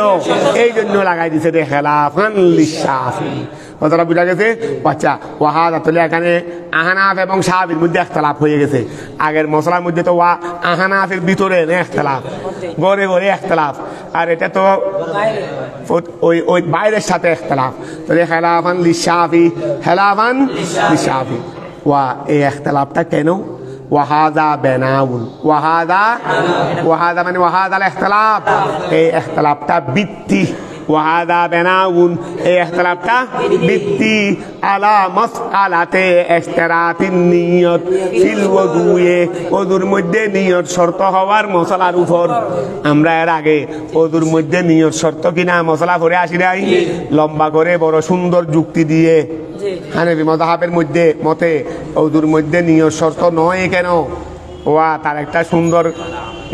এই জন্য লাগাই দিছে খেলাফান লিশাফি। কথাটা বুঝা গেছে? আচ্ছা, ওয়াহাদা, তাহলে এখানে আহনাফ এবং শাফির মধ্যে ইখতিলাফ হয়ে গেছে। আগের মশলার মধ্যে তো আহনাফের ভিতরে ইখতিলাফ, গড়ে গড়ে ইখতিলাফ, আর এটা তো ওই বাইরের সাথে ইখতিলাফ। তাহলে খেলাফান লিশাফি, খেলাফান লিশাফি। এই ইখতিলাফটা কেন? ওয়াহাদা বেনাউন, ওয়াহাদা মানে ওয়াহাদাল ইখতিলাফ, এই ইখতিলাফটা ভিত্তি। ওয়াহাদা বেনাউন, এই ইখতিলাফটা ভিত্তি আলা মাসআলাতে ইশতিরাতিন নিয়ত ফিল ওযুয়ে, ওযুর মধ্যে নিয়ত শর্ত হওয়ার মশলার উপর। আমরা এর আগে ওযুর মধ্যে নিয়ত শর্ত কিনা মশলা করে আসি নাই, লম্বা করে বড় সুন্দর যুক্তি দিয়ে। হানাফি মাযহাবের মতে ওযুর মধ্যে নিয়ত শর্ত নয় কেন? তার একটা সুন্দর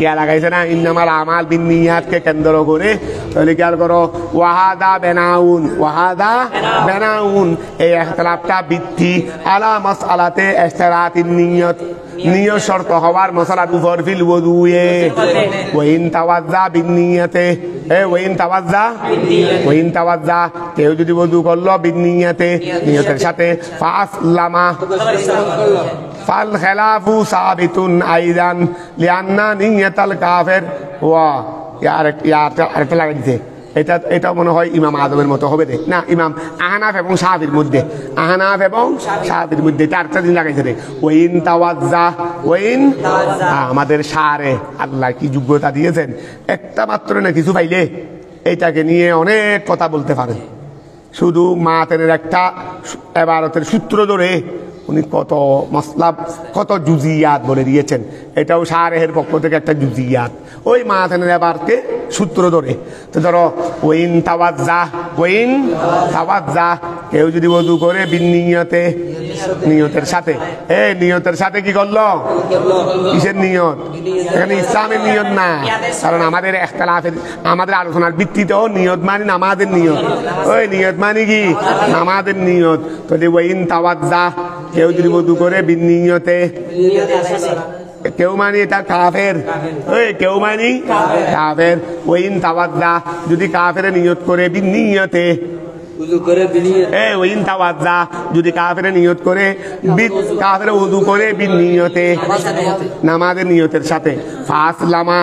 ইয়া লাগাইছে না, ইন্নামাল আমাল বিন্নিয়াতকে কেন্দ্র করে। তাহলে কি আর করো, ওয়াহাদা বেনাউন, ওয়াহাদা বেনাউন, এই ইখতিলাফটা ভিত্তি আলা মাসআলাতে ইশতিরাতিন নিয়ত, নিয়ত শর্ত হওয়ার মশলার উপর ফিল ওযুয়ে, ওয়াইন তাওয়াজ্জা বিন্নিয়াতে, ওয়াইন তাওয়াজ্জা, কেউ যদি ওযু করলো বিন্নিয়াতে, নিয়তের সাথে, ফাসলামা, ফাল খেলাফু সাবিতুন আইদান লিআন্না নিয়াতাল কাফের। আরেকটা লাগাই দিতে, এটা মনে হয় ইমাম আজমের মতো হবে রে না, ইমাম আহনাফ এবং শাফির মধ্যে, আহনাফ এবং শাফির মধ্যে চারটা দিন লাগাইছে রে। ওয়াইন তাওয়াজ্জা, ওয়াইন, আমাদের সারে আল্লাহ কি যোগ্যতা দিয়েছেন, একটা মাত্র না কিছু পাইলে এইটাকে নিয়ে অনেক কথা বলতে পারেন। শুধু মাতের একটা ইবারতের সূত্র ধরে উনি কত মসলা, কত জুজিয়াত বলে দিয়েছেন। এটাও শারেহের পক্ষ থেকে একটা জুজিয়াত, ওই মাথানের এবারকে সূত্র ধরে। তো ধরো ওয়াইন তাওয়াজ্জা, ওয়াইন তাওয়াজ্জা, কেউ যদি ওযু করে বিনিয়তে, নিয়তের সাথে, নিয়তের সাথে কি করলো, কিসের নিয়ত? এখানে ইসলামের নিয়ত না, কারণ আমাদের ইখতিলাফের, আমাদের আলোচনার ভিত্তিতেও নিয়ত মানে নামাজের নিয়ত, ওই নিয়ত মানে কি নামাজের নিয়ত। তো ওয়াইন তাওয়াজ্জা, কেউ যদি ওযু করে বিনিয়তে, কেউ মানি এটা কাফের, কেউ মানি কাফের। ওয়াইন তাওয়াজ্জা, যদি কাফের নিয়ত করে বিনিয়তে, উযু করে বিনিয়ত ওইন তাওয়াজ্জা যদি কাফের নিয়ত করে কাফের ওযু করে বিনিয়তে নামাজের নিয়তের সাথে ফাসলামা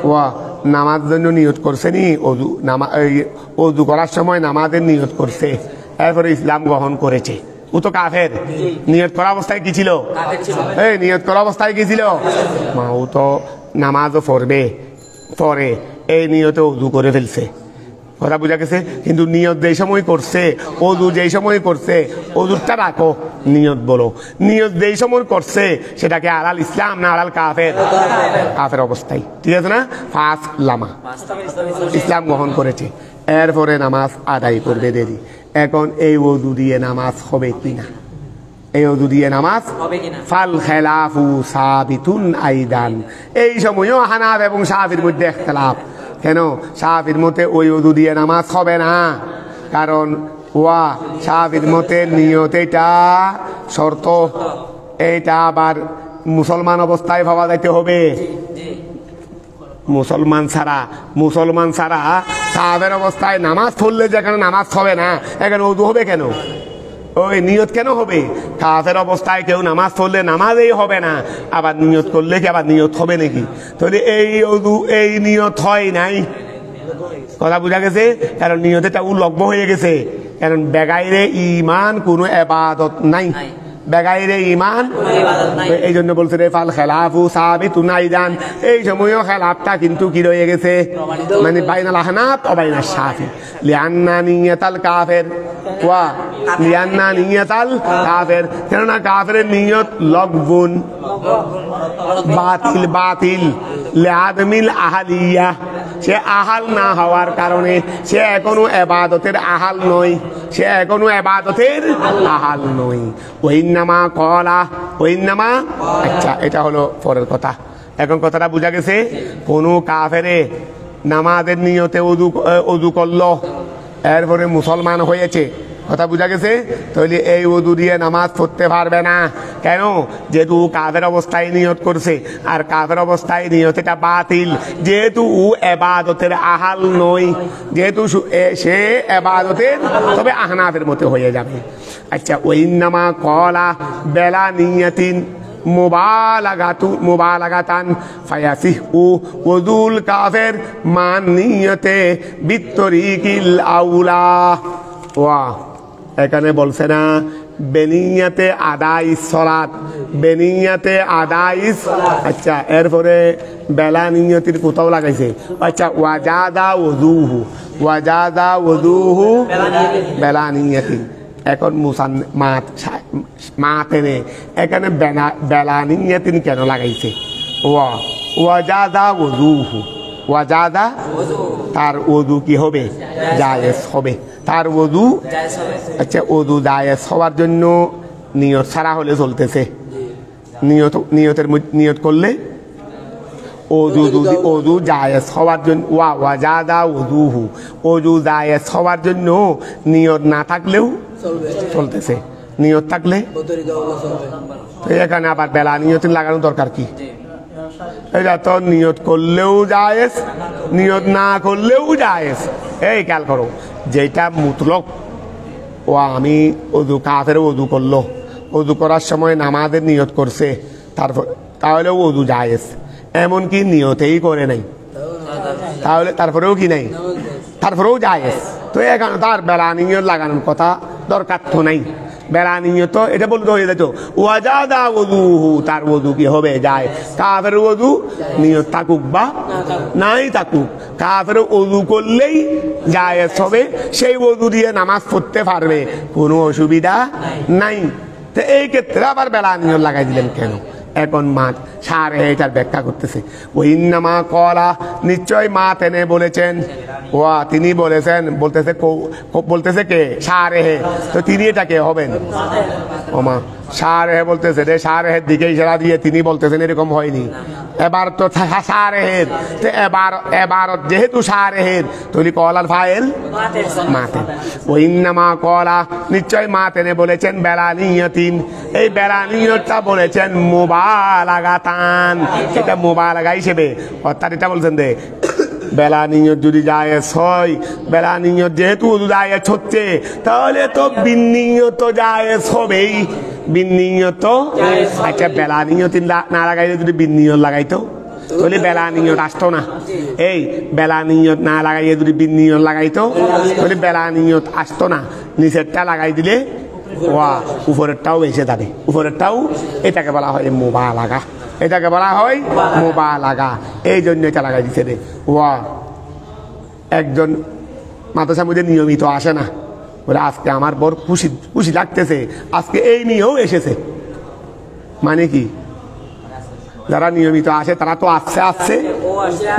ওয়া নামাজ জন্য নিয়ত করছে নি ওযু করার সময় নামাজের নিয়ত করছে এরপরে ইসলাম গ্রহণ করেছে ও তো কাফের নিয়ত করা অবস্থায় কি ছিল নিয়ত করা অবস্থায় কি ছিল ও তো নামাজও পড়ে এই নিয়তে ওযু করে ফেলছে কথা বুঝা গেছে কিন্তু নিয়ত যেই সময় করছে ওযু যেই সময় করছে ওযুটা রাখো নিয়ত বলো নিয়ত যেই সময় করছে সেটাকে আলাল ইসলাম না আলাল কাফের অবস্থায় ঠিক আছে না ফাস লামা ইসলাম গ্রহণ করেছে এরপরে নামাজ আদায় করবে দেরি এখন এই ওযু দিয়ে নামাজ হবে কিনা এই ওযু দিয়ে নামাজ ফাল খেলাফু সাবিতুন আইদান এই সময়ও হানাফ এবং শাফির মধ্যে ইখতিলাফ কেন শাফির মতে ওই ওযু দিয়ে নামাজ হবে না কারণ শাফির মতে নিয়ত এটা শর্ত এইটা আবার মুসলমান অবস্থায় ভাবা যাইতে হবে মুসলমান ছাড়া কাফের অবস্থায় নামাজ পড়লে যেখানে নামাজ হবে না এখানে ওযু হবে কেন ওই নিয়ত কেন হবে কাফের অবস্থায় কেউ নামাজ পড়লে নামাজই হবে না আবার নিয়ত করলে কি আবার নিয়ত হবে নাকি তাহলে এই নিয়ত হয় নাই কথা বুঝা গেছে কারণ নিয়তটা উলগ্ন হয়ে গেছে কারণ বেগাইরে ঈমান কোনো ইবাদত নাই বেগাইরে ঈমান এই জন্য বলছে রে ফাল খেলাফু সাবিতুন আইদান এই সময়ও খেলাফটা কিন্তু কি রয়ে গেছে মানে বাইনাল আহনাফ ও বাইনাল শাফি লিআন্না নিয়াতাল কাফের কেননা কাফের নিয়ত লগবুন বাতিল লিআদমিল আহলিয়া সে আহাল না হওয়ার কারণে সে এখনো ইবাদতের আহাল নয় ওইন্নামা আচ্ছা এটা হলো পরের কথা এখন কথাটা বুঝা গেছে কোন কাফেরে নামাজের নিয়তে ওযু করলো এরপরে মুসলমান হয়েছে কথা বুঝা গেছে তাহলে এই ওযু দিয়ে নামাজ পড়তে পারবে না কেন যেহেতু কাফের অবস্থায় নিয়ত করছে আর কাফের অবস্থায় নিয়ত এটা বাতিল যেহেতু ইবাদতের আহাল নয় যেহেতু সে ইবাদতের তবে আহনাফের মতো হয়ে যাবে আচ্ছা ওইন্নামা কলা বেলা নিয়াতিন মুবালাগাতান ফায়াসিহু ওযুল কাফের মান নিয়তে বিতরিকিল আউলা এখানে বলছে না বেনিয়াতে আদায় সালাত আচ্ছা এরপরে বেলা নিয়তির কোথাও লাগাইছে আচ্ছা ওয়াজাদা ওযুহু বেলা নিয়তি এখন মাতেনে এখানে বেলা নিয়তিন কেন লাগাইছে ওয়াজাদা ওযুহু ওয়াজাদা তার ওযু কি হবে জায়েজ হবে তার ওযু আচ্ছা ওযু জায়েজ হওয়ার জন্য নিয়ত ছাড়া হলে চলতেছে নিয়ত করলে ওযু জায়েজ হওয়ার জন্য ওয়াজাদা ওযুহু ওযু জায়েজ হওয়ার জন্য নিয়ত না থাকলেও চলতেছে নিয়ত থাকলে তো এখানে আবার বেলা নিয়ত লাগানোর দরকার কি এটা তো নিয়ত করলেও জায়েজ নিয়ত না করলেও জায়েজ এই খেয়াল করো যেটা মুতলক আমি কাফের ওযু করলো ওযু করার সময় নামাজের নিয়ত করছে তাহলে ওযু জায়েজ এমনকি নিয়তেই করে নাই তাহলে তারপরেও কি নাই তারপরেও জায়েজ তো এখানে তার বেলা নিয়ত লাগানোর কথা দরকার তো নাই বেলা নিয়ত এটা বলতে হয়ে যেত ওয়াজাদা ওযুহু তার ওযু কি হবে যায় কাফের ওযু নিয়ত থাকুক বা নাই থাকুক কাফের ওযু করলেই জায়েজ হবে সেই ওযু দিয়ে নামাজ পড়তে পারবে কোনো অসুবিধা নাই তো এই ক্ষেত্রে আবার বেলা নিয়ত লাগাই দিলেন কেন এখন সারে এটার ব্যাখ্যা করতেছে ওইন্নামা কলা নিশ্চয় তেনে বলেছেন তিনি বলেছেন বলতেছে কে সারে তো তিনি এটা কে হবেন সারে বলতেছে রে সারেহের দিকে ইশারা দিয়ে তিনি বলতেছেন এরকম হয়নি এবার তো সারেহের তো এবার যেহেতু সারেহের তৈরি কলার ফাইল মাতে ওইন্নামা কলা নিশ্চয় তেনে বলেছেন বেলা নিয়তিন এই বেলা নিয়তটা বলেছেন মুবালাগাতান এটা মুবালাগা হিসেবে অর্থাৎ এটা বলছেন বেলা নিয়ত যদি জায়েজ হয়, বেলা নিয়ত যেহেতু ওযু জায়েজ হচ্ছে, তাহলে তো বিন নিয়ত জায়েজ হবেই। বিন নিয়ত, আচ্ছা বেলা নিয়ত না লাগাইলে যদি বিন নিয়ত লাগাইতো তাহলে বেলা নিয়ত আসতো না। এই বেলা নিয়ত না লাগাইয়ে যদি বিন নিয়ত লাগাইতো তাহলে বেলা নিয়ত আসতো না। নিচেরটা লাগাই দিলে ওয়া উপরেরটাও এসে যাবে। উপরেরটাও, এটাকে বলা হয় মুবালাগা, এটাকে বলা হয় মুবালাগা। এই জন্য এটা লাগাই দিছে রে। ওয়া একজন মাদ্রাসার মধ্যে নিয়মিত আসে না, বলে আজকে আমার বড় খুশি খুশি লাগতেছে, আজকে এই নিয়েও এসেছে। মানে কি, যারা নিয়মিত আসে তারা তো আসছে আসছে,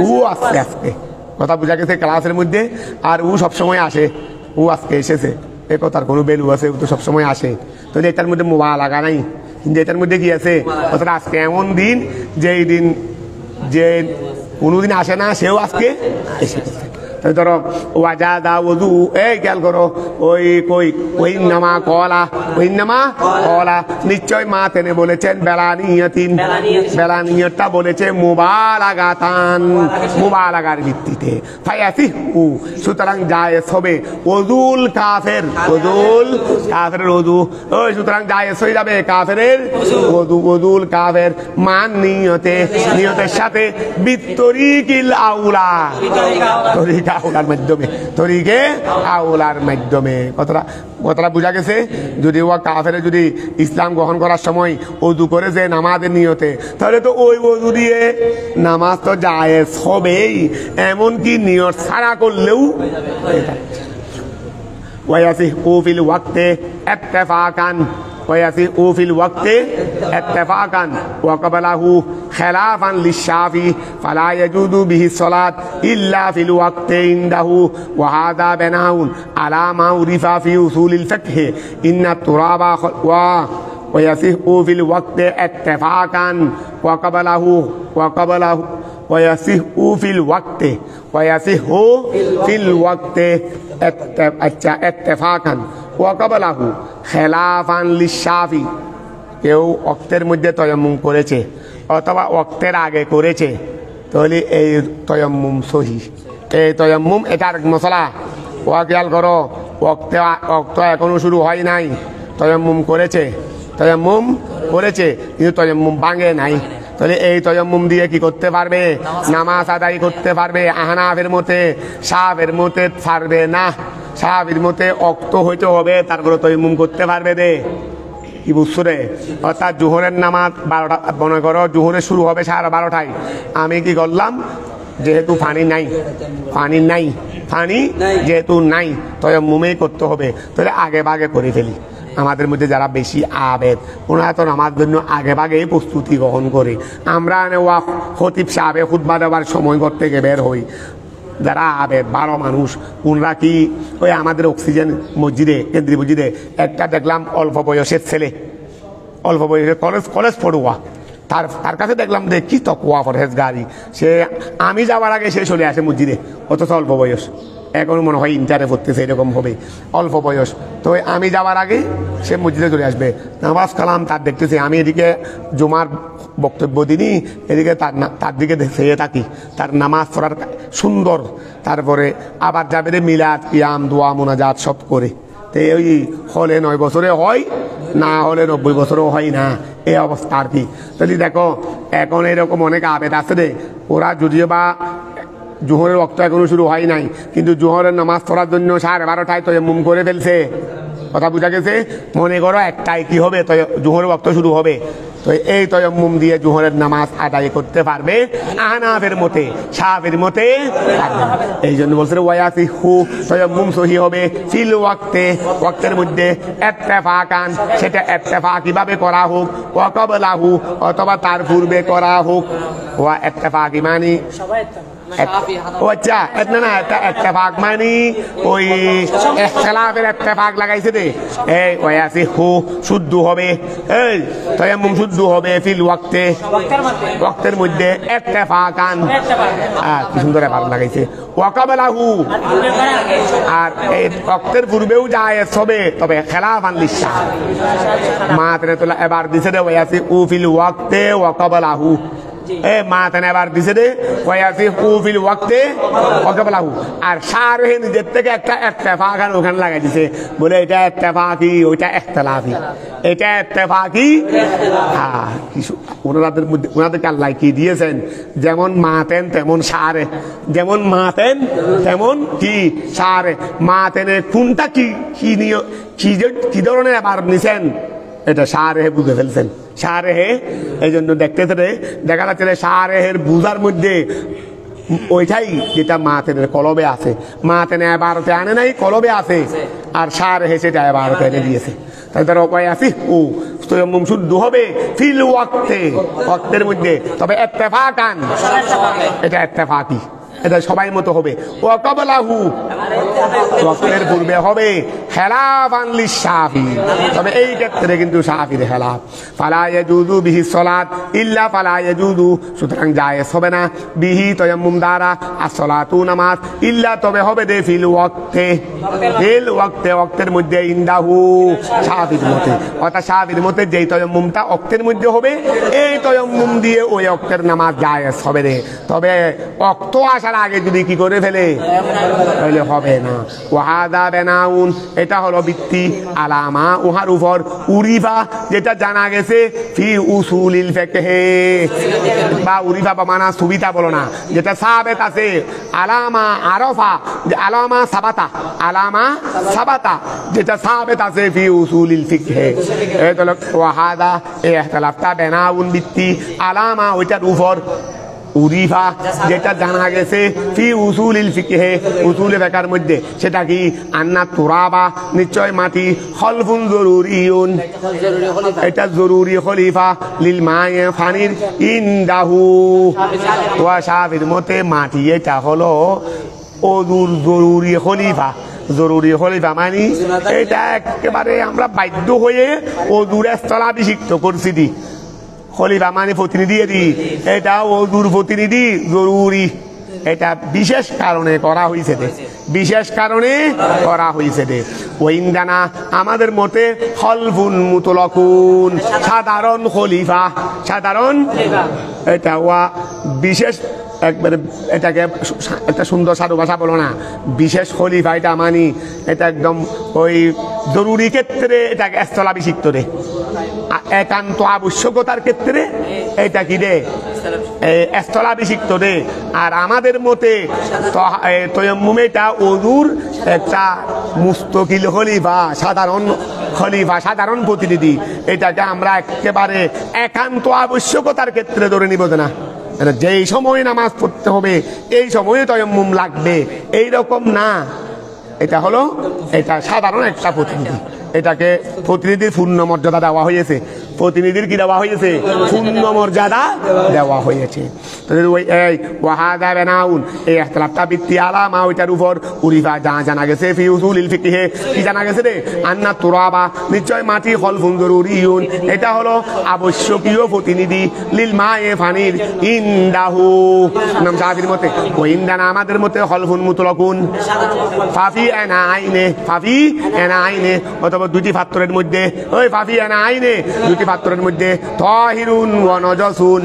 ও আসছে আজকে, কথা বোঝা গেছে ক্লাসের মধ্যে। আর ও সবসময় আসে, ও আজকে এসেছে, এ কথার কোনো ভ্যালু আছে? ও তো সবসময় আসে। তো এটার মধ্যে মুবালাগা নাই, কিন্তু এটার মধ্যে কি আছে? অর্থাৎ আজকে এমন দিন যেই দিন যে কোনোদিন আসে না, সেও আজকে এসেছে। ধরো ওয়াজা দা ওযু, এই খেয়াল করো, ওই কই ওই নামা কলা, ওই নামা কলা, নিশ্চয় মা তেনে বলেছেন বেলা নিয়তিন, বেলা নিয়তটা বলেছে মুবালাগাতান, মুবালাগার ভিত্তিতে। ফায়াসিহু, সুতরাং জায়েজ হবে ওযুল কাফের, ওযুল কাফেরের ওযু, ওই সুতরাং জায়েজ হয়ে যাবে কাফেরের ওযু, ওযুল কাফের মান নিয়তে, নিয়তের সাথে বিতরিকিল আউলা, তরিকা আউলার মাধ্যমে, তরিকে আউলার মাধ্যমে। কথাটা বোঝা গেছে? যদি ও কাফের যদি ইসলাম গ্রহণ করার সময় ওযু করে যে নামাজের নিয়তে, তাহলে তো ওই ওযু দিয়ে নামাজ তো জায়েজ হবেই, এমনকি নিয়ত ছাড়া করলেও। ওয়ায়াসিহু ফিল ওয়াক্তে ইত্তেফাকান, ويسيء في الوقت اتفاقا وقبله خلافا للشافعي فلا يجوز به الصلاة إلا في الوقت عنده، وهذا بناء على ما عرف في أصول الفقه إن التراب ويسيء في الوقت اتفاقا وقبله ويسيء في الوقت، ويسيء في الوقت اتفاقا ওয়াকাবালাহু খেলাফান লিশাফি, কেউ ওয়াক্তের মধ্যে তায়াম্মুম করেছে অথবা ওয়াক্তের আগে করেছে, তাহলে এই তায়াম্মুম সহিহ। এই তায়াম্মুম এটা আরেক মশলা, ওয়া খেয়াল করো, ওয়াক্ত এখনো শুরু হয় নাই, তায়াম্মুম করেছে, তায়াম্মুম করেছে কিন্তু তায়াম্মুম ভাঙে নাই, তাহলে এই তায়াম্মুম দিয়ে কি করতে পারবে? নামাজ আদায় করতে পারবে। আহনাফের মতে, শাফির মতে পারবে না। শাফির মতে অক্ত হইতে হবে, তারপরে তায়াম্মুম করতে পারবে রে। কি বুঝছো রে? অর্থাৎ জোহরের নামাজ 12টা, মনে করো জোহরে শুরু হবে 12:30টায়, আমি কি করলাম, যেহেতু পানি নাই, পানি নাই, পানি যেহেতু নাই, তায়াম্মুমই করতে হবে, তাহলে আগে ভাগে করে ফেলি। আমাদের মধ্যে যারা বেশি আবেদ, ওনারা তো আমার জন্য আগে ভাগেই প্রস্তুতি গ্রহণ করে। আমরা খতিব সাহেব খুতবা দেওয়ার সময় ঘর থেকে বের হই, যারা আবেদ 12 মানুষ, ওনারা কি ওই আমাদের অক্সিজেন মসজিদে, কেন্দ্রীয় মসজিদে একটা দেখলাম অল্প বয়সের ছেলে, অল্প বয়সের কলেজ পড়ুয়া, তার কাছে দেখলাম যে কি তকুয়া ফরহেজ গাড়ি, সে আমি যাওয়ার আগে সে চলে আসে মসজিদে, অথচ অল্প বয়স, এখন মনে হয় ইন্টারে পড়তেছে, এরকম হবে, অল্প বয়স। তো আমি যাওয়ার আগে সে মসজিদে চলে আসবে, নামাজ কালাম তার দেখতেছে, আমি এদিকে জুমার বক্তব্য দিনই, এদিকে তার দিকে চেয়ে থাকি, তার নামাজ পড়ার সুন্দর, তারপরে আবার যাবে রে মিলাদ, কিয়াম, দোয়া, মোনাজাত সব করে। তো ওই হলে 9 বছরে হয়, না হলে 90 বছরেও হয় না, এই অবস্থা আর কি। তাহলে দেখো এখন এরকম অনেক আবেদ আছে রে, ওরা যদিও বা জোহরের ওয়াক্ত এখনো শুরু হয় নাই, কিন্তু জোহরের নামাজ পড়ার জন্য 12:30টায় তায়াম্মুম করে ফেলছে। কথা বুঝা গেছে? মনে করো 1টায় কি হবে, জোহরের ওয়াক্ত শুরু হবে, তো এই তায়াম্মুম দিয়ে জোহরের নামাজ আদায় করতে পারবে আহনাফের মতে, শাফির মতে পারবে। এই জন্য বলছে ওয়ায়াসিহু, তায়াম্মুম সহিহ হবে ফিল ওয়াক্তে, ওয়াক্তের মধ্যে ইত্তেফাকান, সেটা ইত্তেফাক কিভাবে করা হোক, ওয়া ক্বাবলাহু অথবা তার পূর্বে করা হোক। ওয়া ইত্তেফাক মানে ও আচ্ছা, না ইত্তেফাক মানে ওই ইখতিলাফের ইত্তেফাক লাগাইছে রে। এই ওয়ায়াসিহু শুদ্ধ হবে, এই তায়াম্মুম শুদ্ধ হবে ফিল ওয়াক্তে, ওয়াক্তের মধ্যে ইত্তেফাকান, কি সুন্দর ভালো লাগাইছে। ওয়া ক্বাবলাহু, আর এই ওয়াক্তের পূর্বেও জায়েজ হবে, তবে খেলাফান লিশাফি। মাত্রে তোলা এবার দিছে রে ওয়ায়াসিহু ফিল ওয়াক্তে ওয়া ক্বাবলাহু, মাতেন এবার দিছে রে ওয়াসি হুফিল ওয়াক্তে ওয়াকাবলাহু আর শারহে নিজের থেকে একটা ইত্তেফাকান ওখানে লাগাই দিছে বলে এটা ইত্তেফাকি ওইটা ইখতিলাফি এটা ইত্তেফাকি হ্যাঁ কিছু ওনাদের মধ্যে ওনাদেরকে আল্লাহ কি দিয়েছেন যেমন মাতেন তেমন শারে যেমন মাতেন তেমন কি শারে মাতেনে কোনটা কি কি নিয়ে কি ধরনের আবার নিছেন এটা শাহরেহে বুঝে ফেলছেন শাহরেহে এই জন্য দেখতে দেখা যাচ্ছে শাহরেহের বুঝার মধ্যে ওইটাই যেটা মাতেনের কলবে আছে মাতেনে এবারতে আনে নাই কলবে আছে আর শাহরেহে সেটা এবারতে এনে দিয়েছে তাই তার উপায় আছে ও তয়াম্মুম শুদ্ধ হবে ফিল ওয়াক্তে ওয়াক্তের মধ্যে তবে ইত্তেফাকান এটা ইত্তেফাকি এটা সবাই মতো হবে ওয়াকাবলাহু ওয়াক্তের পূর্বে হবে খেলাফান লিশাফি তবে এই ক্ষেত্রে কিন্তু শাফির খেলাফ ফালা ইয়াজুযু বিহি সালাত ইল্লা ফালা ইয়াজুযু সুতরাং জায়েজ হবে না বিহি তায়াম্মুম দ্বারা as-সালাতু নামাজ ইল্লা তবে হবে দে ফিল ওয়াক্তে ওয়াক্তের মধ্যে ইনদাহু শাফির মতে অর্থাৎ শাফির মতে যেই তায়াম্মুমটা ওয়াক্তের মধ্যে হবে এই তায়াম্মুম দিয়ে ওই ওয়াক্তের নামাজ জায়েজ হবে রে তবে ওয়াক্ত আসার আগে যদি কি করে ফেলে তাহলে হবে না ওয়াহাদা বেনাউন এটা হলো ভিত্তি আলামা উহার উপর উরিফা যেটা জানা গেছে ফি উসুলিল ফিকহে বা উরিফা বা মানা সুবিতা বলো না যেটা সাবেত আছে আলামা আরাফা যে আলামা সাবাতা যেটা সাবেত আছে ফি উসুলিল ফিকহে এই তো ওয়াহাদা এই ইখতিলাফটা বেনাউন ভিত্তি আলামা ওইটার উপর উরিফা যেটা জানা গেছে ফি উসুলিল ফিকহে উসুলে ফিকহের মধ্যে সেটা কি আন্না তুরাবা নিশ্চয় মাটি খলফুন জরুরিউন এটা জরুরি খলিফা লিল মায়ে ফানির ইনদাহু ওয়া শাফির মতে মাটি এটা হলো ওযুর জরুরি খলিফা মানে এটা একেবারে আমরা বাধ্য হয়ে ওযুর স্থলাভিষিক্ত করছি দি খলিফা মানে প্রতিনিধি এটা ওযুর প্রতিনিধি জরুরি এটা বিশেষ কারণে করা হয়েছে ওইন্দানা আমাদের মতে খলফুন মুতলাকুন সাধারণ খলিফা এটা বিশেষ একবারে এটাকে একটা সুন্দর সাধু ভাষা বলো না বিশেষ খলিফা এটা মানি এটা একদম ওই জরুরি ক্ষেত্রে এটাকে স্থলাভিষিক্ত রে একান্ত আবশ্যকতার ক্ষেত্রে এটা কি রে স্থলাভিষিক্ত রে আর আমাদের মতে তায়াম্মুম এটা ওযুর একটা মুস্তাকিল খলিফা সাধারণ প্রতিনিধি এটাকে আমরা একেবারে একান্ত আবশ্যকতার ক্ষেত্রে ধরে নিব না যেই সময় নামাজ পড়তে হবে এই সময়ে তায়াম্মুম লাগবে এইরকম না এটা সাধারণ একটা প্রতিনিধি এটাকে প্রতিনিধির পূর্ণ মর্যাদা দেওয়া হয়েছে প্রতিনিধির কি দেওয়া হয়েছে পূর্ণ মর্যাদা দেওয়া হয়েছে ওয়াহাদা বেনাউন এই ইখতিলাফটা ভিত্তি আলামা ওইটার উপর উরিফা জানা গেছে ফি উসুলিল ফিকহে কি জানা গেছে রে আন্না তুরাবা নিশ্চয় মাটি খলফুন জরুরিউন এটা হলো আবশ্যকীয় প্রতিনিধি লিল মায়ে ফানির ইনদাহু নাম শাফির মতে ও ইনদানা আমাদের মতে খলফুন মুতলাকুন ফাফি আনা আইনে অথবা দুটি পাত্রের মধ্যে ওই ফাফি আনা আইনে দুটি পাত্রের মধ্যে তাহিরুন ওয়া নাজাসুন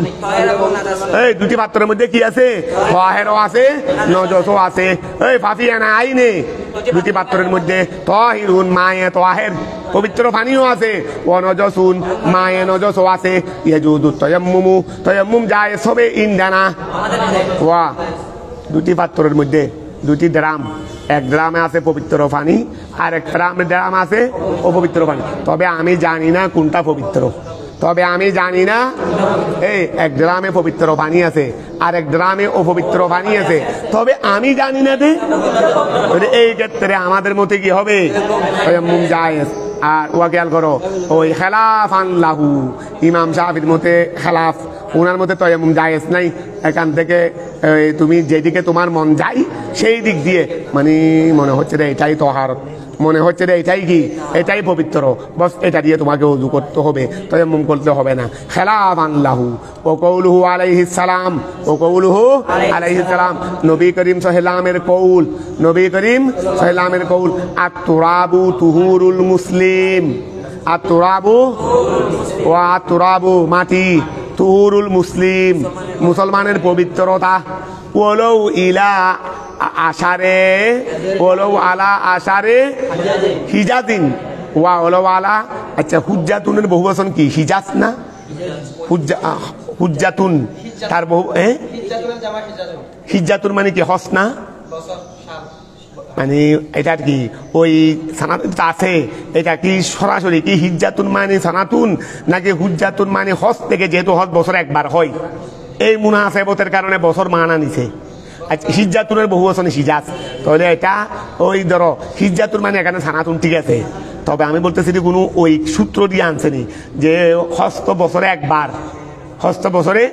এই দুটি পাত্রের মধ্যে কি আছে তাহিরও আছে নাজাসও আছে এই ফাফি আনা আইনে দুটি পাত্রের মধ্যে তাহিরুন মায়ে তাহির পবিত্র পানিও আছে ওয়া নাজাসুন মায়ে নাজাসও আছে ইয়াজুদু তায়াম্মুম জায়েজ হবে ইনদানা ওয়া দুটি পাত্রের মধ্যে দুটি ড্রাম এক ড্রামে আছে পবিত্র পানি আর এক ড্রাম আছে অপবিত্র পানি তবে আমি জানি না কোনটা পবিত্র এই এক ড্রামে পবিত্র পানি আছে আর এক ড্রামে অপবিত্র পানি আছে তবে আমি জানি না এই ক্ষেত্রে আমাদের মতে কি হবে তায়াম্মুম জায়েজ আর ওয়া খেয়াল করো ওই খেলাফান লাহু ইমাম শাফির মতে খেলাফ ওনার মতে তায়াম্মুম জায়েজ নাই এখান থেকে তুমি যেদিকে তোমার মন যায় সেই দিক দিয়ে মানে মনে হচ্ছে রে এটাই তাহারত মনে হচ্ছে রে এটাই কি এটাই পবিত্র বস এটা দিয়ে তোমাকে ওযু করতে হবে তায়াম্মুম করতে হবে না খেলাফান লাহু ও কওলুহু আলাইহিস সালাম নবী করিম সাল্লাল্লাহু আলাইহি কওল আত-তুরাবু তুহুরুল মুসলিম আত-তুরাবু মাটি তুহুরুল মুসলিম, মুসলমানের পবিত্রতা, ওয়ালাউ ইলা আশারে, ওয়ালাউ আলা আশারে হিজাজিন, ওয়ালাউ আলা, আচ্ছা হুজ্জাতুনের বহুবচন কি? হিজাজ না? হুজ্জাতুন তার বহু, হিজ্জাতুন মানে কি? হস না? মানে এটা কি ওই সানাতুন আছে, এটা কি সরাসরি কি হিজ্জাতুন মানে সানাতুন, নাকি হুজ্জাতুন মানে হজ থেকে, যেহেতু হজ বছর একবার হয়, এই মুনাসাবতের কারণে বছর মানা নিছে। আচ্ছা হিজ্জাতুনের বহু বচন হিজাজ, তাহলে এটা ওই ধরো হিজ্জাতুন মানে এখানে সানাতুন, ঠিক আছে। তবে আমি বলতেছি যে কোনো ওই সূত্র দিয়ে আনছেনি যে হস্ত বছরে একবার, হস্ত বছরে,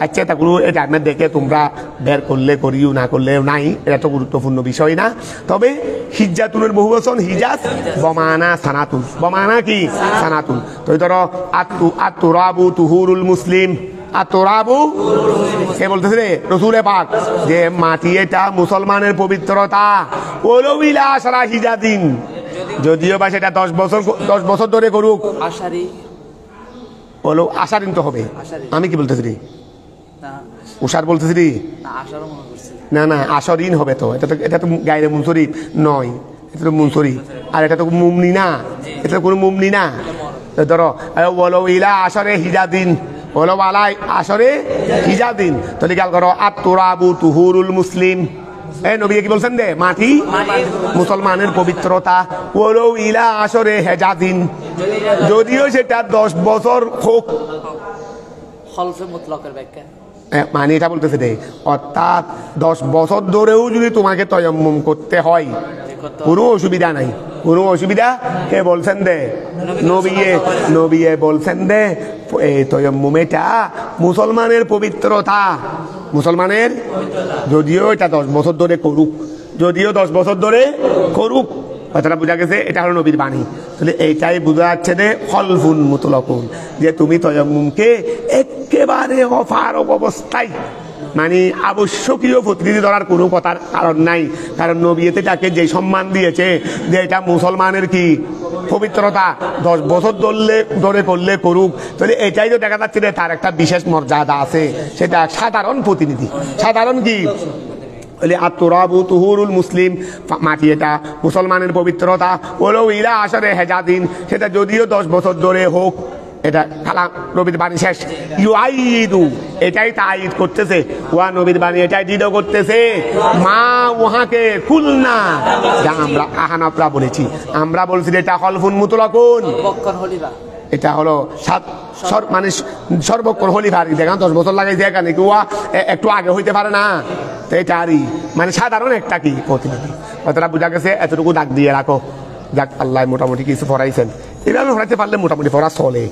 আচ্ছা তা কোনো এটা আপনার দেখে তোমরা বের করলে করিও, না করলেও নাই, এটা তো গুরুত্বপূর্ণ বিষয় না। তবে হিজ্জাতুনের বহু বচন হিজাজ, বমানা সানাতুন, বমানা কি? সানাতুন। তো ধরো আত্তুরাবু তুহুরুল মুসলিম, আত্তুরাবু কে বলতেছে রে? রসুলে পাক, যে মাটি এটা মুসলমানের পবিত্রতা, ওয়ালাউ ইলা আশারা হিজাদিন, যদিও বা সেটা 10 বছর ধরে করুক। আশারি বলো আশারিন তো হবে। আমি কি বলতেছি রে? উষার বলতেছি রে? না না, আশরিন হবে তো। এটা তো গায়রে মুনসরিফ নয়, এটা তো মুনসরিফ, আর এটা তো মুমনি না, এটা তো কোনো মুমনি না। ধরো ওয়ালাউ ইলা আশারে হিজাদিন, ওয়ালাউ আলা আশারে হিজাদিন, তাহলে খেয়াল করো আত্তুরাবু তুহুরুল মুসলিম, এই নবী কি বলছেন দে? মাটি মুসলমানের পবিত্রতা, ওয়ালাউ ইলা আশারে হিজাদিন, যদিও সেটা 10 বছর হোক। খলফে মুতলাকের ব্যাখ্যা মানে এটা বলতেছে দে, অর্থাৎ 10 বছর ধরেও যদি তোমাকে তায়াম্মুম করতে হয়, কোনো অসুবিধা নাই, কোনো অসুবিধা। কে বলছেন দে? নবীয়ে বলছেন দে এই তায়াম্মুমটা মুসলমানের পবিত্রতা, মুসলমানের, যদিও এটা 10 বছর ধরে করুক, যদিও 10 বছর ধরে করুক, কথাটা বোঝা গেছে। এটা হলো নবীর বাণী। তাহলে এইটাই বোঝা যাচ্ছে যে খলফুন মুতলাকুন, যে তুমি তায়াম্মুমকে একেবারে অফারক অবস্থায়, মানে আবশ্যকীয় প্রতিনিধি ধরার কোনো কথার কারণ নাই। কারণ নবী এটাকে যে সম্মান দিয়েছে যে এটা মুসলমানের কি পবিত্রতা, 10 বছর ধরে করলে করুক, তাহলে এটাই তো দেখা যাচ্ছে যে তার একটা বিশেষ মর্যাদা আছে, সেটা সাধারণ প্রতিনিধি। সাধারণ কি? আত্তুরাবু তুহুরুল মুসলিম, মাটি এটা মুসলমানের পবিত্রতা, ওয়ালাউ ইলা আশারে হিজাদিন, সেটা যদিও 10 বছর ধরে হোক। এটা কালাম নবীর বাণী শেষ। ইউআইদু, এটাই তাইদ করতেছে, ওয়া নবীর বাণী এটাই দৃঢ় করতেছে। মা ওহাকে খুলনা, যা আমরা আহানাফরা বলেছি, আমরা বলছি এটা খলফুন মুতলাকুন, এটা হলো মানে সর্বক্ষণ হলিফার। দেখেন 10 বছর লাগাইছে এখানে, কি একটু আগে হইতে পারে না, তো এটা আরই মানে সাধারণ একটা কি প্রতিনিধি। কথাটা বোঝা গেছে, এতটুকু ডাক দিয়ে রাখো। যাক, আল্লাহ মোটামুটি কিছু পড়াইছেন, এভাবে পড়াইতে পারলে মোটামুটি পড়া চলে।